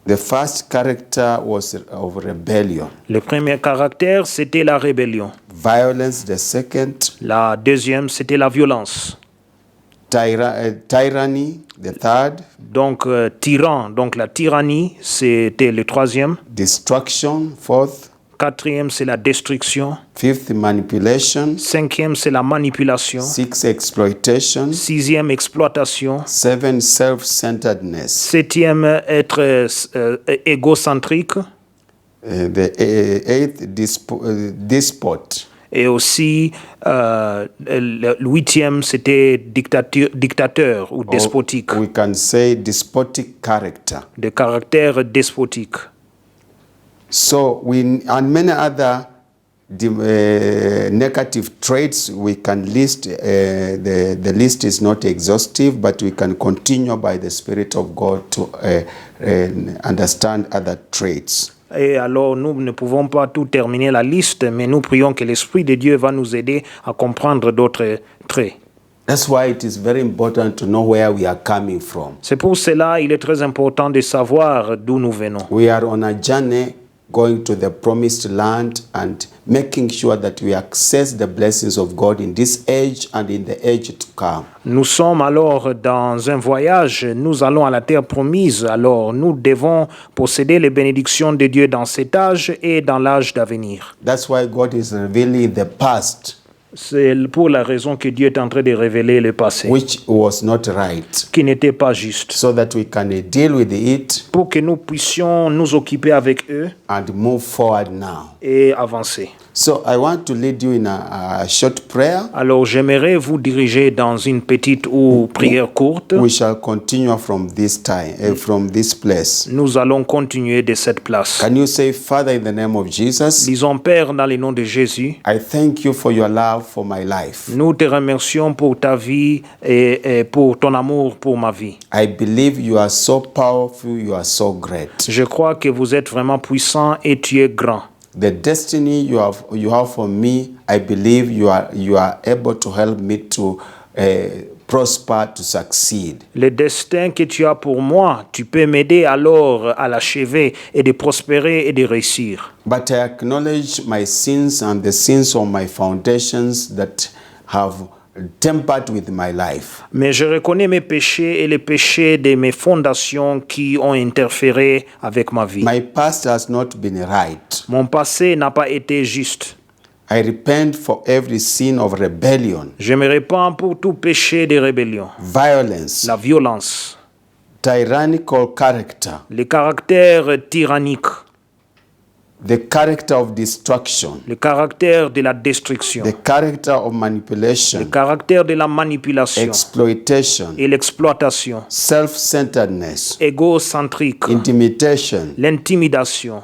The first character was of rebellion. Le premier caractère, c'était la rébellion. Violence, the second. La deuxième, c'était la violence. Tyranny, the third. Donc, tyran, donc la tyrannie, c'était le troisième. Destruction, fourth. Quatrième, c'est la destruction. Fifth, manipulation. Cinquième, c'est la manipulation. Sixth, exploitation. Sixième, exploitation. Seven, self-centeredness. Septième, être égocentrique. The eighth, despot. Et aussi, le huitième, c'était dictateur ou despotique. We can say despotic character. De caractère despotique. So, and many other negative traits we can list. The list is not exhaustive, but we can continue by the Spirit of God to understand other traits. Et alors, nous ne pouvons pas tout terminer la liste, mais nous prions que l'Esprit de Dieu va nous aider à comprendre d'autres traits. That's why it is very important to know where we are coming from. C'est pour cela qu'il est très important de savoir d'où nous venons. We are on a journey going to the promised land and making sure that we access the blessings of God in this age and in the age to come. Nous sommes alors dans un voyage, nous allons à la terre promise, alors nous devons posséder les bénédictions de Dieu dans cet âge et dans l'âge d'avenir. That's why God is revealing the past. C'est pour la raison que Dieu est en train de révéler le passé, Which was not right, qui n'était pas juste, so that we can deal with it pour que nous puissions nous occuper avec eux and move forward now. et avancer. So I want to lead you in a short prayer. Alors j'aimerais vous diriger dans une petite ou prière courte. We shall continue from this time, from this place. Nous allons continuer de cette place. Can you say, Father, in the name of Jesus, Disons, Père, dans le nom de Jésus, I thank you for your love for my life. nous te remercions pour ta vie et pour ton amour pour ma vie. I believe you are so powerful, you are so great. Je crois que vous êtes vraiment puissant et tu es grand. The destiny you have for me, I believe you are able to help me to prosper, to succeed. Le destin que tu as pour moi, tu peux m'aider alors à l'achever et de prospérer et de réussir. But I acknowledge my sins and the sins of my foundations that have tempered with my life. Mais je reconnais mes péchés et les péchés de mes fondations qui ont interféré avec ma vie. My past has not been right. Mon passé n'a pas été juste. I repent for every sin of rebellion, Je me répands pour tout péché de rébellion, violence, la violence, tyrannical character, le caractère tyrannique, the character of destruction, le caractère de la destruction, the character of le manipulation, caractère de la manipulation exploitation, et l'exploitation, self-centeredness, égocentrique, intimidation, l'intimidation,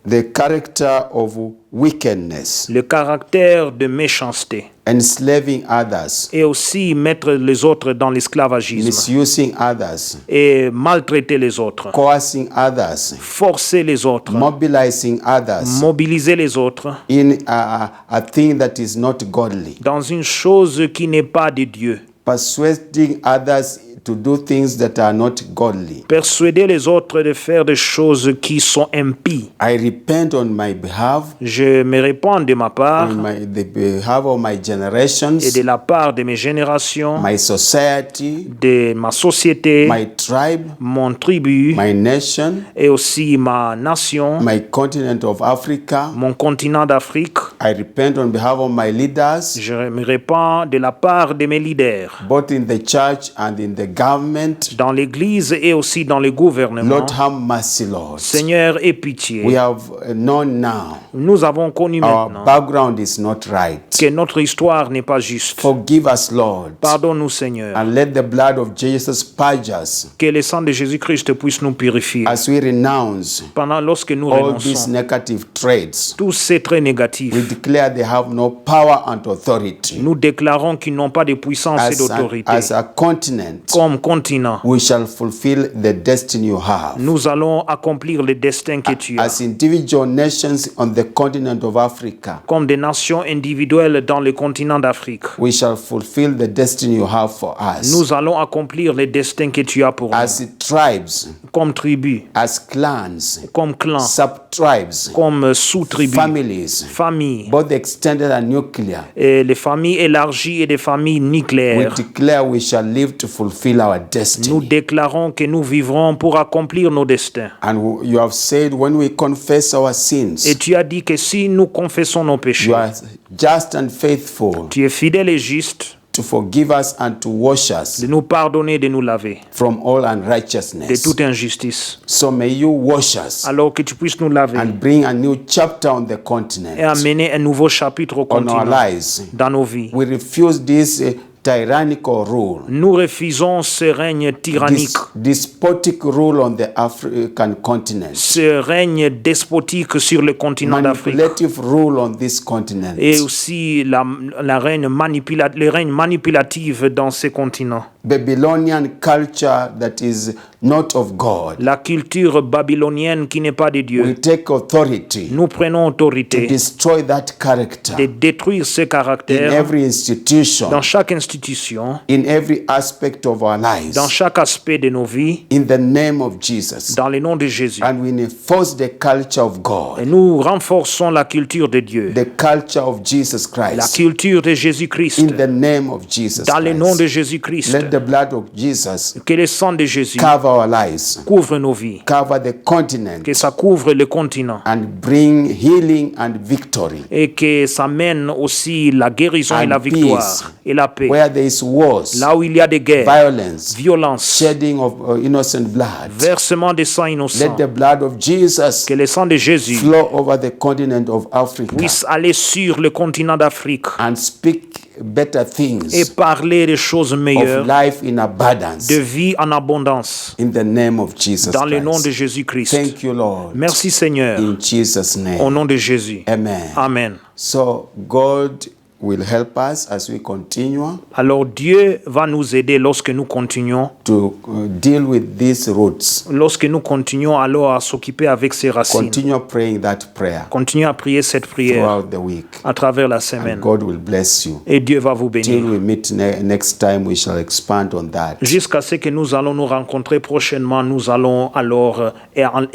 the character of wickedness, le caractère de méchanceté enslaving others, et aussi mettre les autres dans l'esclavagisme misusing others, et maltraiter les autres, coercing others, forcer les autres, mobilizing others mobiliser les autres in a thing that is not godly, dans une chose qui n'est pas de Dieu. persuading others to do things that are not godly. Persuader les autres de faire des choses qui sont impies. I repent on my behalf, Je me répands de ma part the behalf of my generations, et de la part de mes générations, my society, de ma société, my tribe, mon tribu my nation, et aussi ma nation, my continent of Africa. mon continent d'Afrique. I repent on behalf of my leaders, Je me répands de la part de mes leaders, both in the church and in the government. dans l'Église et aussi dans le gouvernement. Lord, have mercy, Lord. Seigneur, aie We pitié. have known now Nous avons connu our maintenant background is not right. que notre histoire n'est pas juste. Forgive us, Lord, Pardonne-nous, Seigneur. and let the blood of Jesus purge us Que le sang de Jésus-Christ puisse nous purifier. as we renounce Lorsque nous all these renonçons negative traits. tous ces traits négatifs, We declare they have no power and authority. nous déclarons qu'ils n'ont pas de puissance et As d'autorité. a continent, Comme sommes continents, we shall fulfill the destiny you have. nous allons accomplir le destin que tu as. As individual nations on the continent of Africa, Comme des nations individuelles dans le continent d'Afrique, we shall fulfill the destiny you have for us. nous allons accomplir le destin que tu as pour nous. As tribes, Comme tribus, as clans, comme clans, sub-tribes, comme sous-tribus, families, familles, both extended and nuclear, et les familles élargies et des familles we nucléaires. declare we shall live to fulfill our Nous destiny. déclarons que nous vivrons pour accomplir nos destins. And you have said when we confess our sins, Et tu as dit que si nous confessons nos péchés, you are just and faithful tu es fidèle et juste to forgive us and to wash us de nous pardonner, de nous laver from all de unrighteousness. toute injustice. So may you wash us Alors que tu puisses nous laver and bring a new chapter on the et continent, amener un nouveau chapitre au on our continent, lives. dans nos vies. We refuse this tyrannical rule, Nous refusons ce règne tyrannique, this despotic rule on the African continent, ce règne despotique sur le continent d'Afrique. manipulative rule on this continent. Et aussi le règne manipulatif dans ce continent. Babylonian culture that is not of God. La culture babylonienne qui n'est pas de We Dieu. take authority Nous prenons to autorité destroy that character de détruire ce in caractère every institution, dans chaque institution, in every aspect of our lives, dans chaque aspect de nos vies, in the name of Jesus. dans le nom de Jésus. And we enforce the culture of Et God, nous renforçons la culture de Dieu, the culture of Jesus la Christ, culture de Jésus-Christ, in the name of Jesus dans le nom de Christ. Jésus-Christ. Let the blood of Jesus Que le sang de Jésus cover our lives, couvre nos vies, cover the continent, que ça couvre le continent and bring healing and victory. et que ça mène aussi la guérison et And la victoire peace. et la paix. Where there is wars, Là où il y a des guerres, violence, violence, shedding of innocent blood, versement de sang innocent, let the blood of Jesus que le sang de Jésus flow over the continent of Africa puisse aller sur le continent d'Afrique and speak better et things parler des choses of meilleures, life in abundance de vie en abondance, in the name of Jesus dans le nom de Christ. Jésus-Christ. Thank you, Lord. Merci Seigneur, In Jesus' au name. nom de Jésus. Amen. Amen. So God will help us as we continue Alors Dieu va nous aider lorsque nous continuons, to deal with these roots. lorsque nous continuons alors à s'occuper avec ces racines. Continue praying that prayer Continuez à prier cette prière throughout the week. à travers la And semaine. God will bless you. Et Dieu va vous Till bénir. we meet next time, we shall expand on that. Jusqu'à ce que nous allons nous rencontrer prochainement, nous allons alors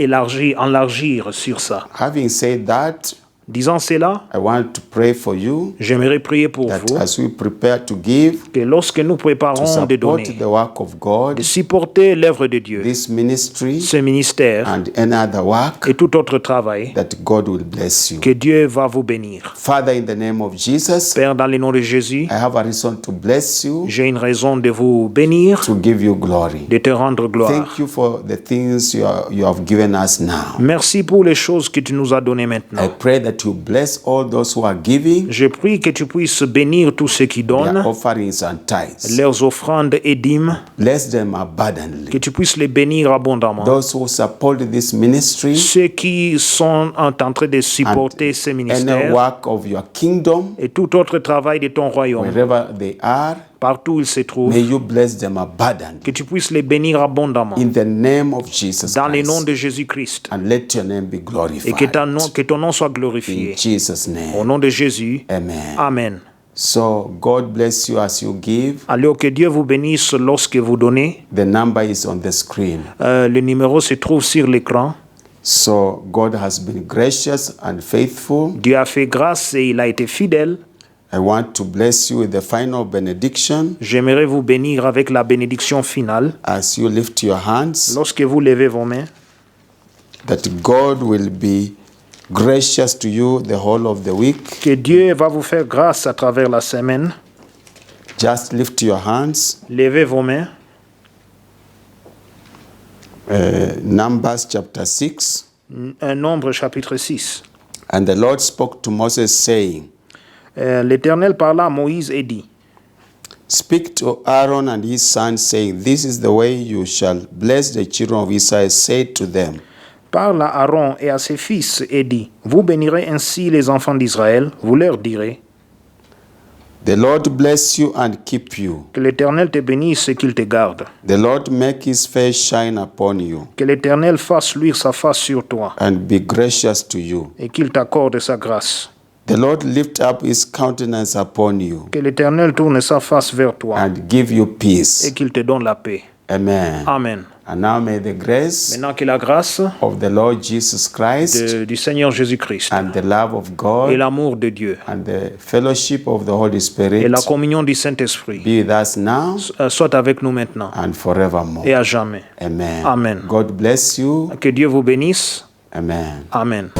élargir sur ça. Having said that, Disant cela, I want to pray for you j'aimerais prier pour that vous as we prepare to give, que lorsque nous to préparons de support donner, the work of God, de supporter l'œuvre de Dieu, this ministry ce ministère and any other work, et tout autre travail, that God will bless you. que Dieu va vous bénir. Father, in the name of Jesus, Père, dans le nom de Jésus, I have a reason to bless you, j'ai une raison de vous bénir, to give you glory. de te rendre gloire. Thank you for the things you have given us now. Merci pour les choses que tu nous as données I maintenant. pray that you bless all those who are giving Je prie que tu puisses bénir tous ceux qui their donnent offerings and tithes. leurs offrandes et dîmes, Bless them abundantly. que tu puisses les bénir abondamment. Those who support this ministry Ceux qui sont en train de supporter ces any ministères work of your kingdom, et tout autre travail de ton royaume, wherever they are, partout où ils se trouvent, may you bless them abundantly. que tu puisses les bénir abondamment. In the name of Jesus Dans le nom Christ. de Jésus-Christ. And let your name be Et glorified. que ton nom soit In glorifié. Jesus' Au name. nom de Jésus. Amen. Amen. So God bless you as you give. Alors que Dieu vous bénisse lorsque vous donnez. The number is on the screen. Le numéro se trouve sur l'écran. So God has been gracious and faithful. Dieu a fait grâce et il a été fidèle. I want to bless you with the final benediction J'aimerais vous bénir avec la bénédiction finale. as you lift your hands, Lorsque vous levez vos mains, that God will be gracious to you the whole of the week. que Dieu va vous faire grâce à travers la semaine. Just lift your hands. Levez vos mains. Numbers chapter 6. Un Nombre chapitre 6. And the Lord spoke to Moses, saying, L'Éternel parla à Moïse et dit, Speak to Aaron and his sons, saying, This is the way you shall bless the children of Israel. Say to them, parle à Aaron et à ses fils et dit, vous bénirez ainsi les enfants d'Israël, vous leur direz, The Lord bless you and keep you. Que l'Éternel te bénisse et qu'il te garde. The Lord make his face shine upon you Que l'Éternel fasse luire sa face sur toi and be gracious to you. et qu'il t'accorde sa grâce. The Lord lift up his countenance upon you Que l'Éternel tourne sa face vers toi and give you et peace. qu'il te donne la paix. Amen. Amen. And now may the grace Maintenant que la grâce of the Lord Jesus Christ du Seigneur Jésus-Christ and the love of et God l'amour de Dieu and the fellowship of the Holy et Spirit la communion du Saint-Esprit be with us now soit avec nous maintenant and forevermore. et à jamais. Amen. Amen. God bless you. Que Dieu vous bénisse. Amen. Amen.